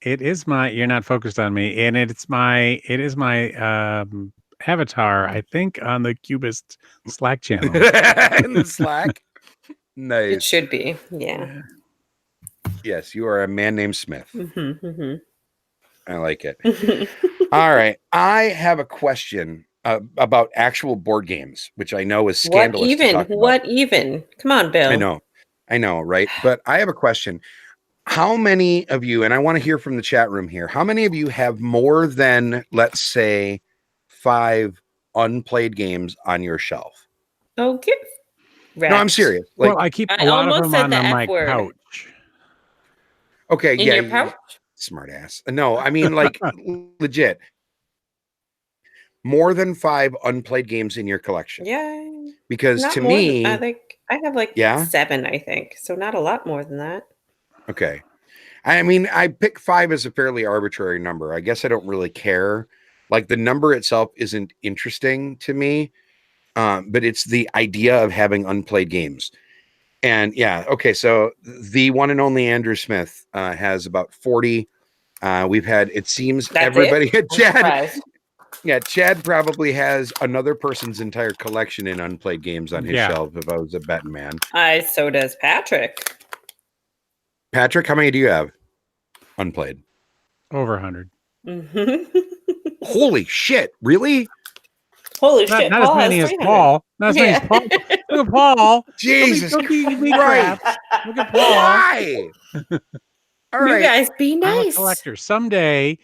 It is my. You're not focused on me, and it is my avatar. I think on the Cubist Slack channel. In the Slack. It Nice. should be. Yeah. Yes, you are a man named Smith. Mm-hmm. I like it. All right. I have a question about actual board games, which I know is scandalous. What even? Come on, Bill. I know, right? But I have a question. How many of you, and I want to hear from the chat room here, how many of you have more than, let's say, 5 unplayed games on your shelf? Okay. No, I'm serious. Like, well, I keep a lot of them on my couch. Okay, in your pouch? Smart ass. No, I mean like legit. More than 5 unplayed games in your collection. Yeah. Because not to more me, I have 7, I think. So not a lot more than that. Okay. I mean, I pick 5 as a fairly arbitrary number. I guess I don't really care. Like the number itself isn't interesting to me. But it's the idea of having unplayed games. And yeah, okay, so the one and only Andrew Smith has about 40. We've had, it seems, everybody at Chad. Yeah, Chad probably has another person's entire collection in unplayed games on his shelf, if I was a betting man. So does Patrick. Patrick, how many do you have unplayed? Over 100. Holy shit, really? Holy shit! Not as many as Paul. Not as many as Paul. Look at Paul. Jesus Christ! Look at Paul. Why? All right. You guys be nice. I'm a collector. Someday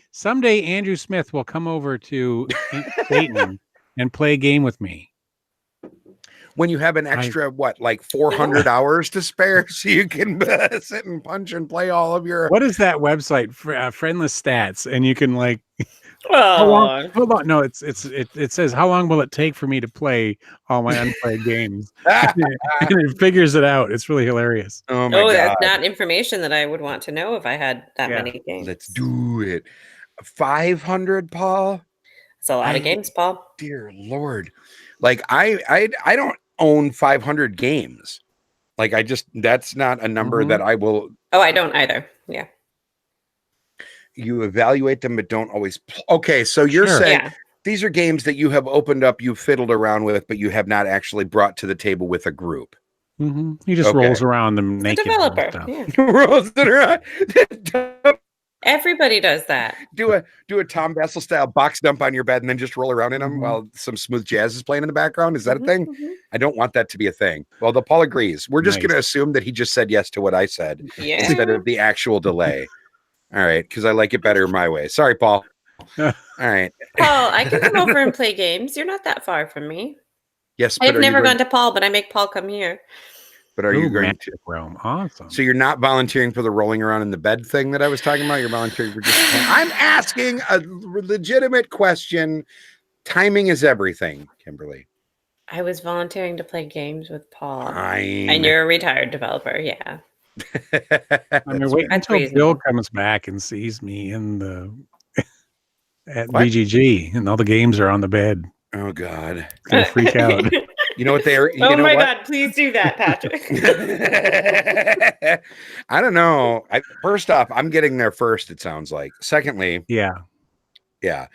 Andrew Smith will come over to Dayton and play a game with me. When you have an extra, like 400 hours to spare, so you can sit and punch and play all of your. What is that website? Friendless Stats, and you can like. Hold on. No, it says how long will it take for me to play all my unplayed games, and it figures it out. It's really hilarious. Oh my God. That's not information that I would want to know if I had that many games. Let's do it. 500, Paul. It's a lot of games, Paul. Dear Lord, like I don't own 500 games. Like that's not a number that I will. Oh, I don't either. Yeah. You evaluate them, but don't always. Okay, so you're saying these are games that you have opened up, you fiddled around with, but you have not actually brought to the table with a group. Mm-hmm. He just rolls around them naked. Developer. Rolls it around. Everybody does that. Do a Tom Vessel style box dump on your bed and then just roll around in them while some smooth jazz is playing in the background. Is that a thing? I don't want that to be a thing. Well, the Paul agrees. We're just going to assume that he just said yes to what I said instead of the actual delay. All right, because I like it better my way. Sorry, Paul. All right. Paul, I can come over and play games. You're not that far from me. Yes, I've never gone to Paul, but I make Paul come here. But are you going to Rome? Awesome. So you're not volunteering for the rolling around in the bed thing that I was talking about? You're volunteering for just I'm asking a legitimate question. Timing is everything, Kimberly. I was volunteering to play games with Paul. And Fine. you're a retired developer, yeah. I mean, wait That's until Bill reasonable. comes back and sees me in the at What? BGG and all the games are on the bed. Oh God. He's gonna freak out. You know what they are? You Oh know my what? God, please do that, Patrick. I don't know. First off, I'm getting there first, it sounds like. Secondly, Yeah. yeah.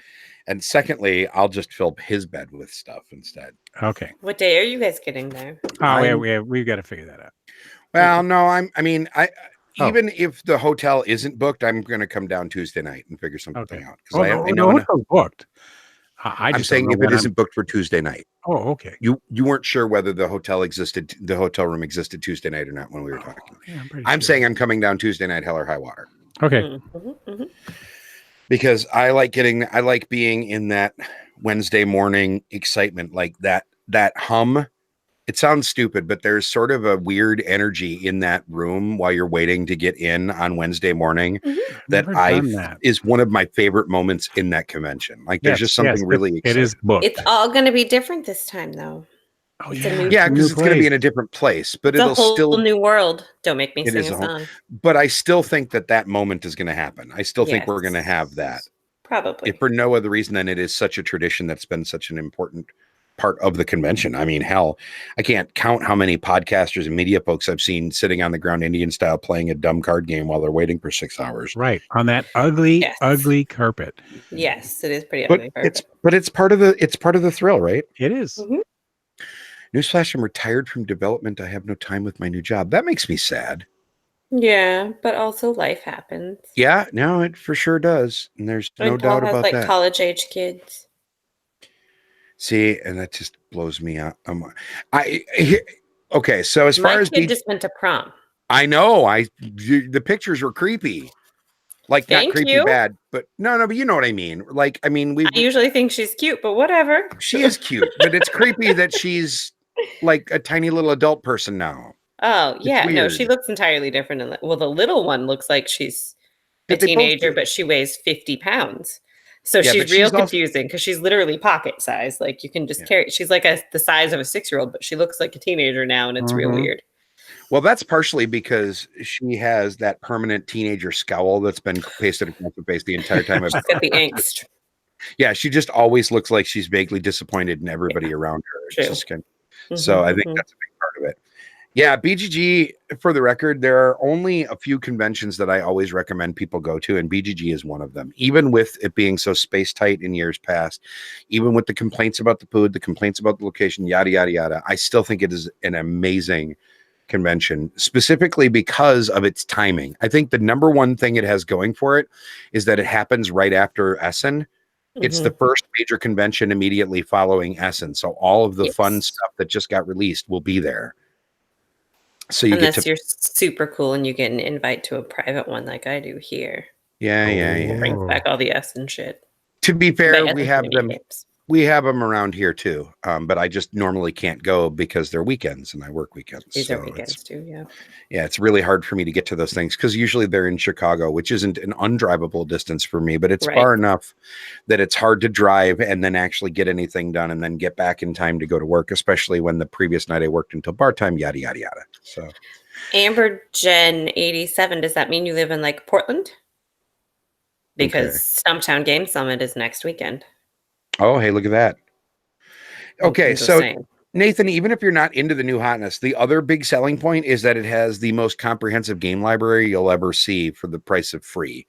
And secondly, I'll just fill his bed with stuff instead. Okay. What day are you guys getting there? Oh, we've got to figure that out. Well, no, I Oh. even if the hotel isn't booked, I'm going to come down Tuesday night and figure something Okay. out. Oh, Because no, I the know enough. hotel's booked. I I'm just don't saying know if it when isn't booked for Tuesday night. Oh, okay. You weren't sure whether the hotel room existed Tuesday night or not when we were talking. Yeah, I'm pretty I'm sure. saying I'm coming down Tuesday night, hell or high water. Okay. Mhm, mhm. Because I like being in that Wednesday morning excitement, like that hum. It sounds stupid, but there's sort of a weird energy in that room while you're waiting to get in on Wednesday morning Mhm. that Never done that. is one of my favorite moments in that convention. Like there's just something really it is exciting. booked. It's all going to be different this time, though. Oh it's a yeah, new- Yeah, a because new it's going to be place. in a different place, but It's a it'll whole still new world. Don't make me it sing is a a whole. song. But I still think that moment is going to happen. I still think Yes. we're going to have that. Probably. If for no other reason than it is such a tradition that's been such an important part of the convention. I mean, hell, I can't count how many podcasters and media folks I've seen sitting on the ground Indian style playing a dumb card game while they're waiting for 6 hours. Right. On that ugly, Yes. ugly carpet. Yes, it is pretty But ugly. it's part of the thrill, right? It is. Mhm. Newsflash, I'm retired from development. I have no time with my new job. That makes me sad. Yeah, but also life happens. Yeah, no, it for sure does. And there's no And Paul doubt has about like that. college age kids. See, and that just blows me out. Okay, so as My far as kid just went to prom. I know, the pictures were creepy. Like not Thank creepy you. bad, but no, but you know what I mean. Like, I mean, I usually think she's cute, but whatever. she is cute, but it's creepy that she's like a tiny little adult person now. Oh, It's yeah. No, she weird. looks entirely different. Well, the little one looks like she's a But they both teenager, do. but she weighs 50 pounds. So Yeah, she's but real she's also- confusing because she's literally pocket size. Like you can just Yeah. carry. She's like the size of a 6-year-old, but she looks like a teenager now, and it's real Mhm. weird. Well, that's partially because she has that permanent teenager scowl that's been pasted across her face the entire time. She's got the angst. Yeah, she just always looks like she's vaguely disappointed in everybody around her. It's True. just kind of, so I think Mhm. that's a big part of it. Yeah, BGG, for the record, there are only a few conventions that I always recommend people go to, and BGG is one of them. Even with it being so space tight in years past, even with the complaints about the food, the complaints about the location, yada, yada, yada, I still think it is an amazing convention, specifically because of its timing. I think the number one thing it has going for it is that it happens right after Essen. It's the Mhm. first major convention immediately following Essen. So all of the fun Yes. stuff that just got released will be there. So you Unless get to you're super cool and you get an invite to a private one like I do here. yeah. Brings back all the S and shit. To be By fair, Essen, we have I mean them. games. We have them around here too, but I just normally can't go because they're weekends and I work weekends. These so are weekends too, yeah. it's really hard for me to get to those things because usually they're in Chicago, which isn't an undrivable distance for me, but it's Right. far enough that it's hard to drive and then actually get anything done and then get back in time to go to work, especially when the previous night I worked until bar time, yada, yada, yada. So Amber Jen 87, does that mean you live in like Portland? Because Stumptown Game Summit is next weekend. oh, hey, look at that. Okay, I'm just so saying. Nathan, even if you're not into the new hotness, the other big selling point is that it has the most comprehensive game library you'll ever see for the price of free.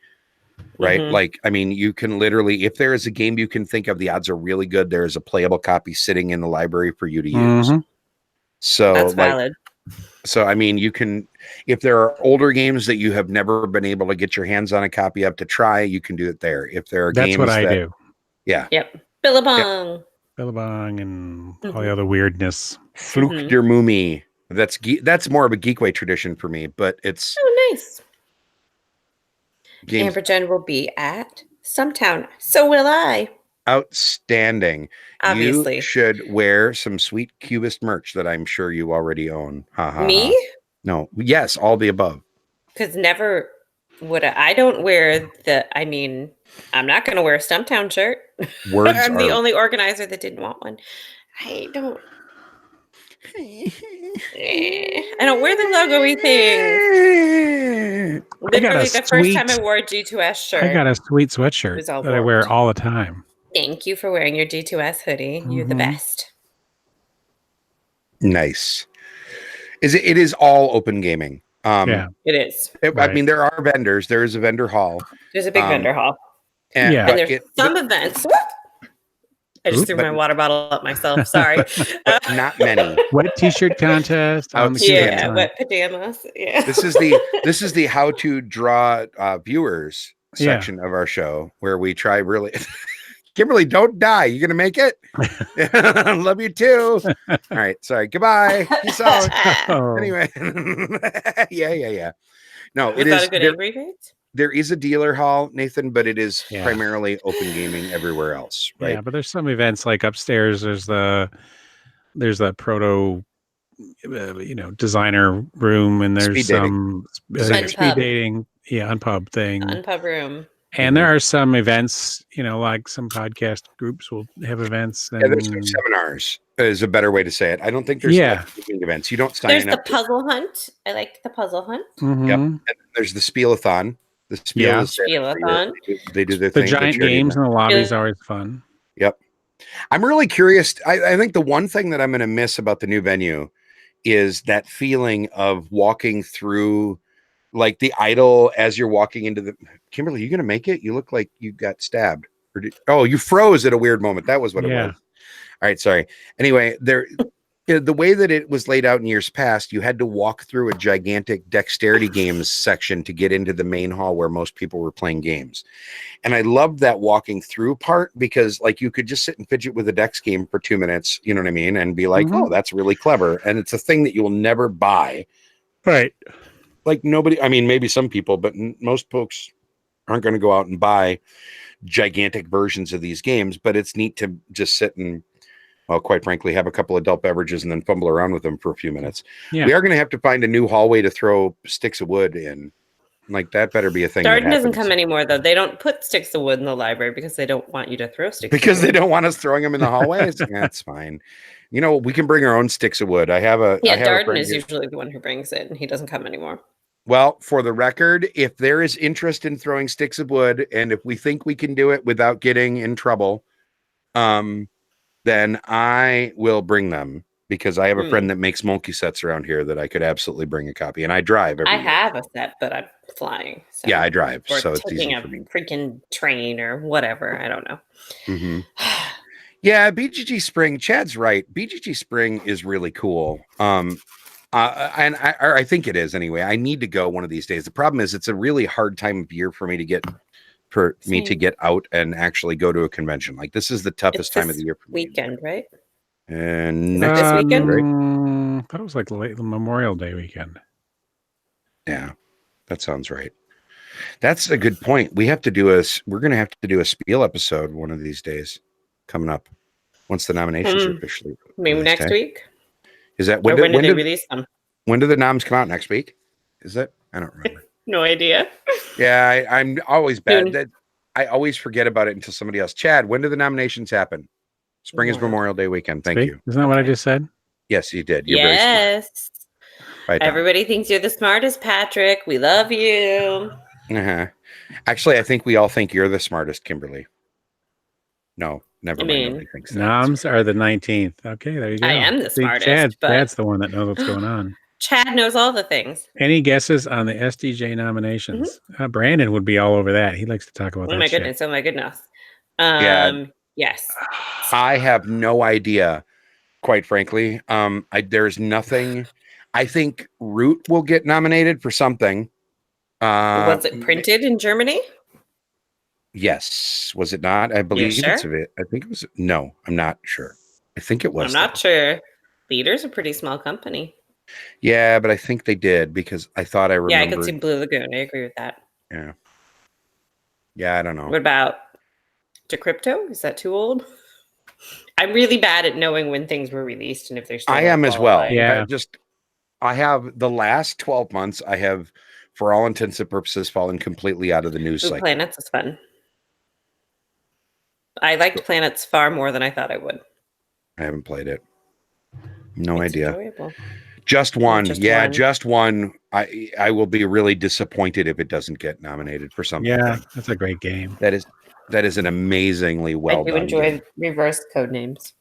Right? Mhm. Like, I mean, you can literally, if there is a game you can think of, the odds are really good. There is a playable copy sitting in the library for you to use. Mhm. So, That's valid. So, I mean, you can, if there are older games that you have never been able to get your hands on a copy of to try, you can do it there. If there are That's games what I that, do. yeah, Yep. Billabong. Billabong and all Mhm. the other weirdness. Fluke Mhm. der Mumie. That's more of a Geekway tradition for me, but it's Oh, nice. games Amber Jen will be at Stumptown. So will I. outstanding. Obviously. You should wear some sweet Cubist merch that I'm sure you already own. Ha ha. Me? Ha. No, yes, all the above. Because never would I don't wear I mean, I'm not going to wear a Stumptown shirt. Words I'm the are only organizer that didn't want one. I don't. I don't wear the logo-y thing. Literally, the first time I wore a G2S shirt. I got a sweet sweatshirt that I wear all the time. Thank you for wearing your G2S hoodie. You're the best. Nice. It is all open gaming. Yeah. It is. I mean, there are vendors. There is a vendor hall. There's a big vendor hall. And, Yeah. And there's some events. I just threw my water bottle at myself. Sorry. But not many. Wet t-shirt contest on the Yeah, wet pajamas. Yeah. This is the how to draw viewers section of our show where we try really. Kimberly, don't die. You gonna make it? Love you too. All right, sorry. Goodbye. Peace out. Anyway, yeah. No, it is a good aggregate. There is a dealer hall, Nathan, but it is primarily open gaming everywhere else, right? Yeah, but there's some events like upstairs. There's the proto, designer room, and there's some speed dating, unpub thing, unpub room. And there are some events, like some podcast groups will have events. And there's some seminars is a better way to say it. I don't think there's events. You don't sign up. There's the puzzle hunt. I like the puzzle hunt. Mm-hmm. Yep. And there's the Spielathon. The Spiel is Spielathon. They do their the thing. Giant games in the lobby is always fun. Yep. I'm really curious. I think the one thing that I'm going to miss about the new venue is that feeling of walking through like the idol as you're walking into the Kimberly, you going to make it? You look like you got stabbed. You froze at a weird moment. That was what it was. All right. Sorry. Anyway, the way that it was laid out in years past, you had to walk through a gigantic dexterity games section to get into the main hall where most people were playing games. And I loved that walking through part because like you could just sit and fidget with a dex game for 2 minutes, you know what I mean? And be like, oh, that's really clever. And it's a thing that you will never buy. Right. Like nobody, I mean, maybe some people, but most folks aren't going to go out and buy gigantic versions of these games, but it's neat to just sit and, well, quite frankly, have a couple of adult beverages and then fumble around with them for a few minutes. Yeah. We are going to have to find a new hallway to throw sticks of wood in. Like that better be a thing. Darden doesn't come anymore, though. They don't put sticks of wood in the library because they don't want you to throw sticks. Because they don't want us throwing them in the hallways. That's fine. We can bring our own sticks of wood. Darden is usually the one who brings it, and he doesn't come anymore. Well, for the record, if there is interest in throwing sticks of wood, and if we think we can do it without getting in trouble, then I will bring them because I have a friend that makes monkey sets around here that I could absolutely bring a copy. And I drive. I have a set, but I'm flying. So. Yeah, I drive. Or so it's taking easy a for me. freaking train or whatever. I don't know. Mm-hmm. Yeah, BGG Spring. Chad's right. BGG Spring is really cool. And I think it is anyway. I need to go one of these days. The problem is it's a really hard time of year for me to get out and actually go to a convention. Like this is the toughest time of the year for me. Weekend, right? And next weekend, right? I thought it was like late Memorial Day weekend. Yeah, that sounds right. That's a good point. We're going to have to do a Spiel episode one of these days coming up once the nominations are officially. Maybe next week. Is that when did they release them? When do the noms come out next week? Is that? I don't remember. No idea. Yeah, I'm always bad. That I always forget about it until somebody else. Chad, when do the nominations happen? Spring is Memorial Day weekend. Thank you. Isn't that what I just said? Yes, you did. You're very smart. Right. Everybody thinks you're the smartest, Patrick. We love you. Actually, I think we all think you're the smartest, Kimberly. No, never mind. Nobody thinks that. Noms are the 19th. Okay, there you go. I am the smartest. Chad's the one that knows what's going on. Chad knows all the things. Any guesses on the SDJ nominations? Brandon would be all over that. He likes to talk about that. Oh my goodness. Yes. I have no idea, quite frankly. There's nothing. I think Root will get nominated for something. Was it printed in Germany? Yes. Was it not? I believe it's of it. I think it was. No, I'm not sure. I think it was. I'm not sure. Leader's a pretty small company. Yeah, but I think they did because I thought I remember. Yeah, I could see Blue Lagoon. I agree with that. Yeah. Yeah, I don't know. What about Decrypto? Is that too old? I'm really bad at knowing when things were released and if they're still. I am as well. Yeah. I have the last 12 months. I have, for all intents and purposes, fallen completely out of the news cycle. Planets is fun. I liked Planets far more than I thought I would. I haven't played it. No It's idea. enjoyable. Just one. Just Yeah, one. just one. I will be really disappointed if it doesn't get nominated for something. Yeah, that's a great game. That is an amazingly well I do done enjoy game. reverse code names.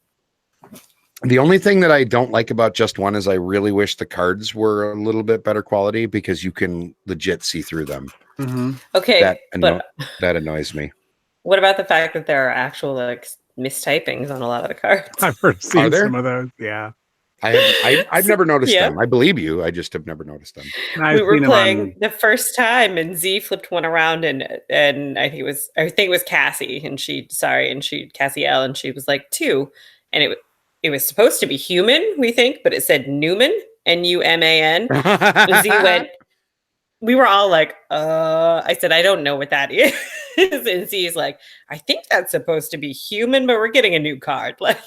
The only thing that I don't like about Just One is I really wish the cards were a little bit better quality because you can legit see through them. Mm-hmm. Okay, That annoys me. what about the fact that there are actual like mistypings on a lot of the cards? I've Are seen there? some of those. Yeah, I've never noticed Yeah. them. I believe you. I just have never noticed them. I've We were seen them playing on. the first time, and Z flipped one around, and I think it was Cassie, and she Cassie L, and she was like 2, and it was supposed to be human, we think, but it said Newman, Numan. Z went. We were all like, I said, I don't know what that is. And Z's like, I think that's supposed to be human, but we're getting a new card. Like,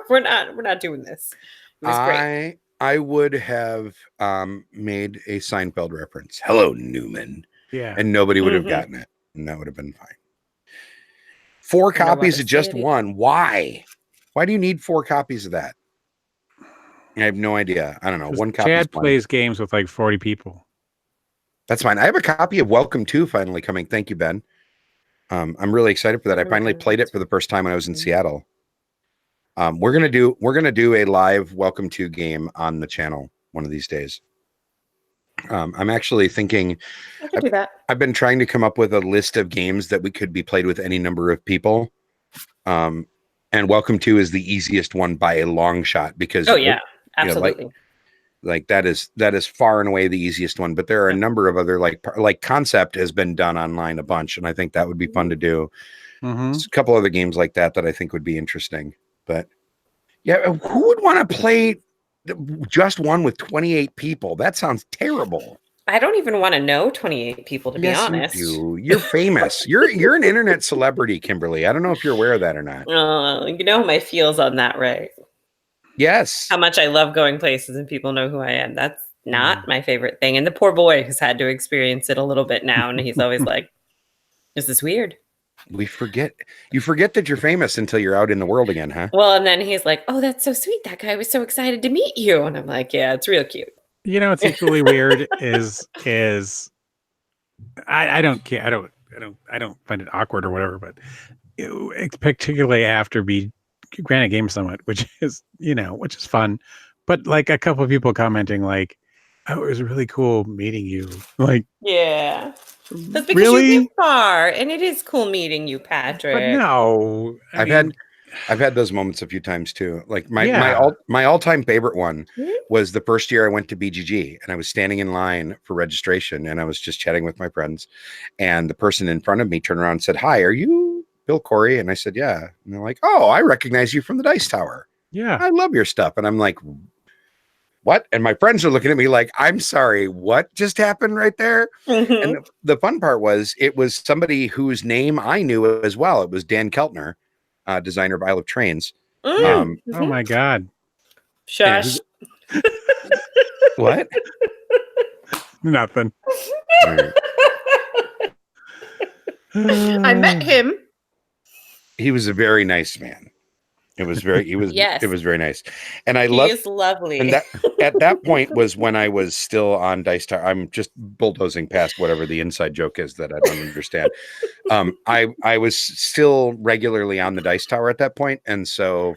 we're not doing this. It was great. I would have made a Seinfeld reference. Hello, Newman. Yeah, And nobody would have Mhm. gotten it. And that would have been fine. 4 copies of Just One. Why? Why do you need 4 copies of that? I have no idea. I don't know. 1 copy. Chad plays games with like 40 people. That's fine. I have a copy of Welcome to finally coming. Thank you, Ben. I'm really excited for that. I finally played it for the first time when I was in Seattle. We're gonna do a live Welcome to game on the channel one of these days. I'm actually thinking I could do that. I've been trying to come up with a list of games that we could be played with any number of people. And Welcome to is the easiest one by a long shot because Absolutely. like that is far and away the easiest one. But there are a number of other like Concept has been done online a bunch, and I think that would be fun to do. Mm-hmm. There's a couple other games like that I think would be interesting. But yeah, who would want to play Just One with 28 people? That sounds terrible. I don't even want to know 28 people, to be honest. You do. You're famous. You're an internet celebrity, Kimberly. I don't know if you're aware of that or not. You know my feels on that, right? Yes. How much I love going places and people know who I am. That's not my favorite thing. And the poor boy has had to experience it a little bit now, and he's always like, "This is weird." You forget that you're famous until you're out in the world again, huh? Well, and then he's like, "Oh, that's so sweet. That guy was so excited to meet you." And I'm like, "Yeah, it's real cute." You know, what's equally weird is I don't care. I don't find it awkward or whatever, but particularly after Granite Game Summit, which is fun, but like a couple of people commenting like, "Oh, it was really cool meeting you." Like, yeah, that's because really? you live far, and it is cool meeting you, Patrick. But no, I've had those moments a few times too. Like my all-time favorite one was the first year I went to BGG, and I was standing in line for registration, and I was just chatting with my friends, and the person in front of me turned around and said, "Hi, are you Bill Corey?" And I said, "Yeah." And they're like, "Oh, I recognize you from the Dice Tower. Yeah, I love your stuff." And I'm like, "What?" And my friends are looking at me like, "I'm sorry, what just happened right there?" Mm-hmm. And the fun part was it was somebody whose name I knew as well. It was Dan Keltner, designer of Isle of Trains. Oh my God. Shush. What? Nothing. I met him. He was a very nice man. It was very nice. And I love, he is lovely. and at that point was when I was still on Dice Tower. I'm just bulldozing past whatever the inside joke is that I don't understand. I was still regularly on the Dice Tower at that point, and so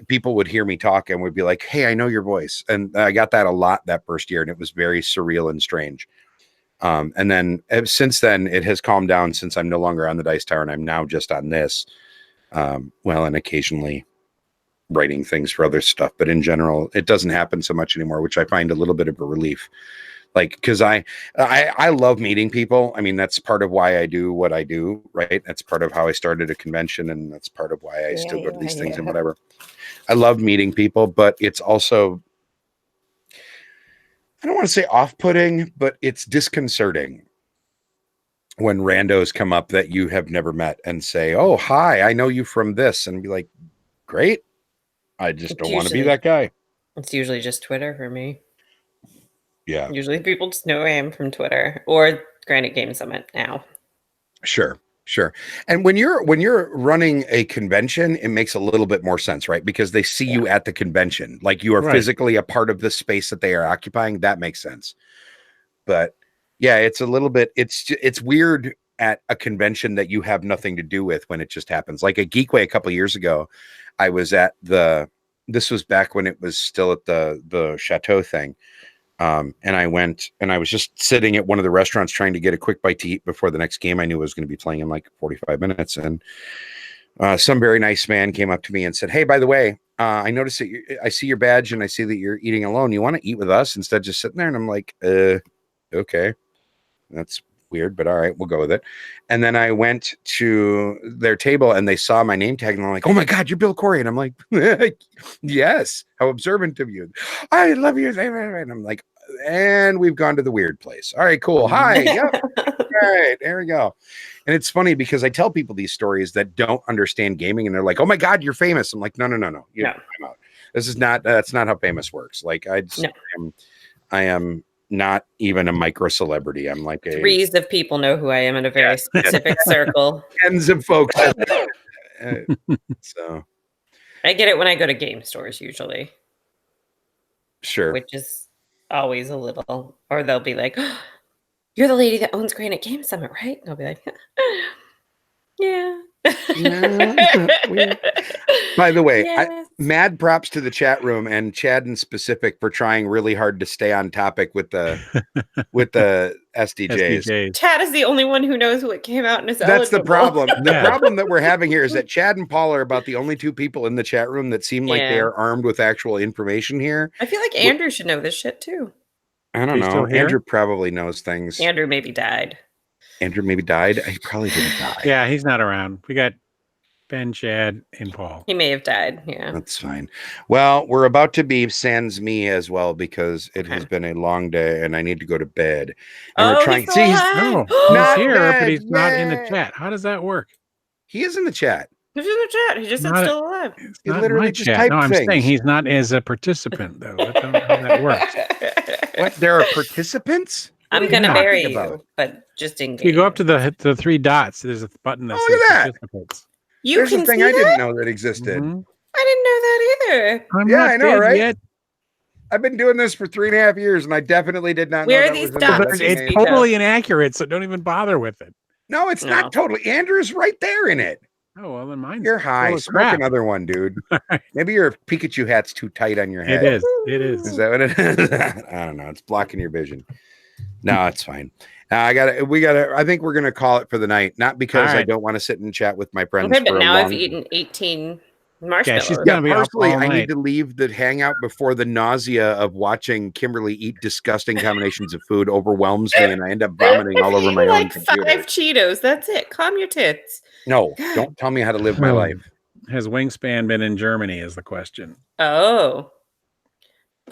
people would hear me talk and would be like, "Hey, I know your voice." And I got that a lot that first year, and it was very surreal and strange. And then since then, it has calmed down since I'm no longer on the Dice Tower and I'm now just on this. And occasionally writing things for other stuff, but in general, it doesn't happen so much anymore, which I find a little bit of a relief. Like, because I love meeting people. I mean, that's part of why I do what I do, right? That's part of how I started a convention, and that's part of why I still go to these things and whatever. I love meeting people, but it's also, I don't want to say off-putting, but it's disconcerting when randos come up that you have never met and say, "Oh, hi, I know you from this," and be like, "Great. I just don't want to be that guy." It's usually just Twitter for me. Yeah. Usually people just know I am from Twitter or Granite Game Summit now. Sure. Sure. And when you're running a convention, it makes a little bit more sense, right? Because they see you at the convention, like you are Right. physically a part of the space that they are occupying. That makes sense. But yeah, it's a little bit. It's weird at a convention that you have nothing to do with when it just happens. Like at Geekway a couple years ago, I was at the. This was back when it was still at the chateau thing. And I went and I was just sitting at one of the restaurants trying to get a quick bite to eat before the next game I knew I was going to be playing in like 45 minutes. And some very nice man came up to me and said, "Hey, by the way, I noticed that I see your badge and I see that you're eating alone. You want to eat with us instead of just sitting there?" And I'm like, okay, that's weird, but all right, we'll go with it. And then I went to their table and they saw my name tag and I'm like, "Oh my God, you're Bill Corey." And I'm like, "Yes, how observant of you. I love you." And I'm like, and we've gone to the weird place. All right, cool. Hi. Yep. All right, there we go. And it's funny because I tell people these stories that don't understand gaming and they're like, "Oh my God, you're famous." I'm like, no. I'm out. This is not, that's not how famous works. Like I am not even a micro celebrity. I'm like Threes of people know who I am in a very specific circle. tens of folks. So I get it when I go to game stores usually. sure. Which is always a little, or they'll be like, "Oh, you're the lady that owns Granite Game Summit, right?" And I'll be like, yeah. By the way, yes. mad props to the chat room and Chad in specific for trying really hard to stay on topic with the SDJs. Chad is the only one who knows what came out and is That's eligible. the problem. The problem that we're having here is that Chad and Paul are about the only two people in the chat room that seem like they are armed with actual information here. I feel like Andrew should know this shit too. I don't know. Andrew probably knows things. Andrew maybe died. Andrew maybe died. He probably didn't die. Yeah, he's not around. We got Ben, Chad, and Paul. He may have died. Yeah. That's fine. Well, we're about to be sans me as well because it has been a long day and I need to go to bed. And we're trying to see. He's here, but he's not in the chat. How does that work? He is in the chat. He's in the chat. He just said still alive. He literally just typed No, I'm things. saying he's not as a participant though. I don't know how that works. What? There are participants? I'm gonna bury you, but just in game. You go up to the three dots. There's a button that says participants. There's a thing I didn't know that existed. I didn't know that either. I'm not I know, right? Yet. I've been doing this for 3.5 years, and I definitely did not know Where that are these was dots? It's totally inaccurate, so don't even bother with it. No, it's not totally. Andrew's right there in it. Oh, well, then mine's You're high. Smoke another one, dude. Maybe your Pikachu hat's too tight on your head. It is. It is. Is that what it is? I don't know. It's blocking your vision. No, it's fine. I think we're gonna call it for the night. Not because I don't want to sit and chat with my friends. Okay, but now I've eaten 18 marshmallows. She's gonna be partially, up all I night. need to leave the hangout before the nausea of watching Kimberly eat disgusting combinations of food overwhelms me, and I end up vomiting all over my own computer. 5 Cheetos. That's it. Calm your tits. No, don't tell me how to live my life. Has Wingspan been in Germany? Is the question. Oh,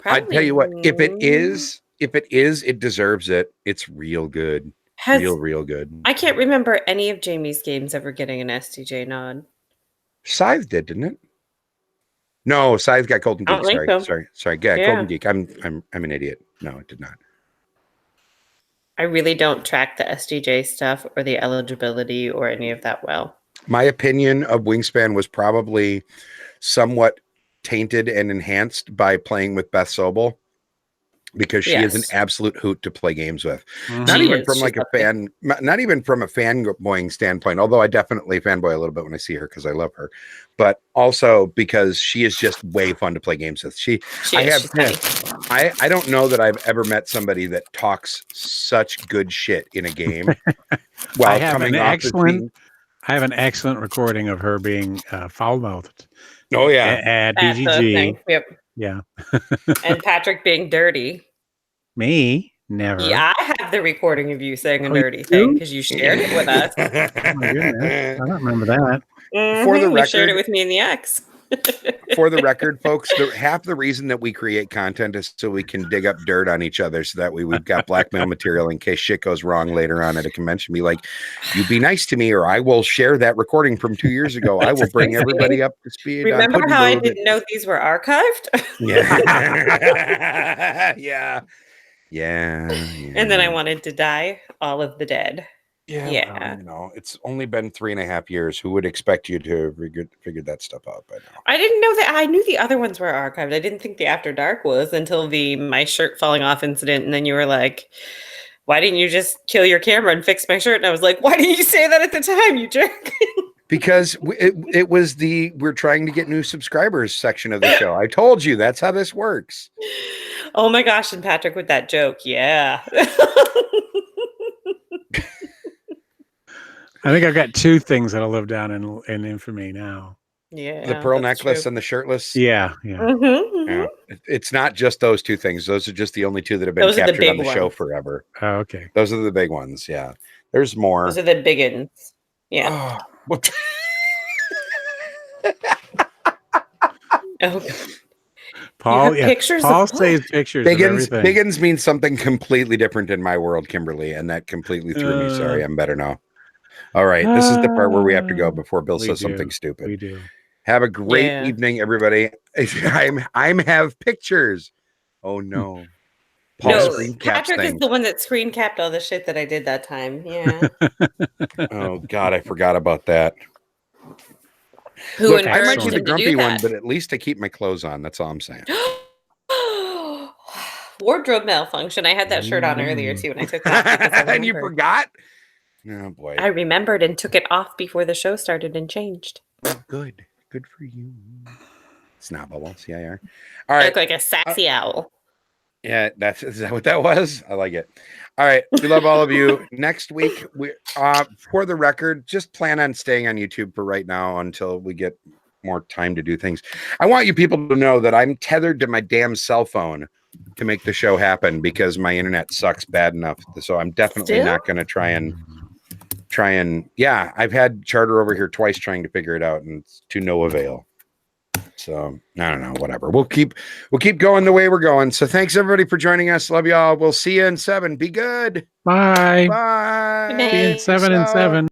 I tell you what, if it is, it deserves it. It's real good. Real good. I can't remember any of Jamie's games ever getting an SDJ nod. Scythe did, didn't it? No, Scythe got Golden Geek. Sorry. Yeah, Golden Geek. I'm an idiot. No, it did not. I really don't track the SDJ stuff or the eligibility or any of that well. My opinion of Wingspan was probably somewhat tainted and enhanced by playing with Beth Sobel, because she is an absolute hoot to play games with. Not even from like a fanboying standpoint, although I definitely fanboy a little bit when I see her because I love her, but also because she is just way fun to play games with. I don't know that I've ever met somebody that talks such good shit in a game. I have an excellent recording of her being foul-mouthed. Oh yeah, at BGG. Yep. Yeah. And Patrick being dirty. Me? Never. Yeah, I have the recording of you saying a dirty thing because you shared it with us. Oh my goodness. I don't remember that. For the record, you shared it with me in the X. For the record, folks, half the reason that we create content is so we can dig up dirt on each other, so that we've got blackmail material in case shit goes wrong later on at a convention. Be like, you be nice to me, or I will share that recording from 2 years ago. I will bring everybody up to speed. Remember how I didn't know these were archived? Yeah. Yeah. And then I wanted to die all of the dead. Yeah, Yeah. well, it's only been 3.5 years. Who would expect you to have figured that stuff out by now? I didn't know that. I knew the other ones were archived. I didn't think the After Dark was until the my shirt falling off incident. And then you were like, why didn't you just kill your camera and fix my shirt? And I was like, why didn't you say that at the time, you jerk? Because it was we're trying to get new subscribers section of the show. I told you that's how this works. Oh my gosh. And Patrick with that joke. Yeah. I think I've got 2 things that'll live down in infamy now. Yeah. The pearl that's necklace true. and the shirtless. Yeah. Yeah. It's not just those 2 things. Those are just the only 2 that have been Those are the captured on big the show ones. forever. Oh, okay. Those are the big ones. Yeah. There's more. Those are the big ones. Yeah. Oh, what? Oh, Paul, have pictures Paul of saves what? pictures of everything. Biggins means something completely different in my world, Kimberly, and that completely threw me. Sorry, I'm better now. All right, this is the part where we have to go before Bill says something stupid. We do. Have a great evening, everybody. I'm have pictures. Oh no. No, screen caps Patrick is things. the one that screen capped all the shit that I did that time. Yeah. Oh God, I forgot about that. Who Look, I might encouraged be the him to grumpy do one, that? but at least I keep my clothes on. That's all I'm saying. Wardrobe malfunction. I had that shirt on earlier too, and I took it off because I And you remembered. forgot? Oh boy. I remembered and took it off before the show started and changed. Good. Good for you. Snot bubble, CIR. I All right. look like a sassy owl. Yeah, is that what that was? I like it. All right. We love all of you. Next week, we for the record, just plan on staying on YouTube for right now until we get more time to do things. I want you people to know that I'm tethered to my damn cell phone to make the show happen because my internet sucks bad enough. So I'm definitely not going to try and yeah, I've had Charter over here twice trying to figure it out and it's to no avail. So I don't know, whatever. We'll keep going the way we're going. So thanks everybody for joining us. Love y'all. We'll see you in 7. Be good. Bye. Bye. Good night. See you in 7 and 7.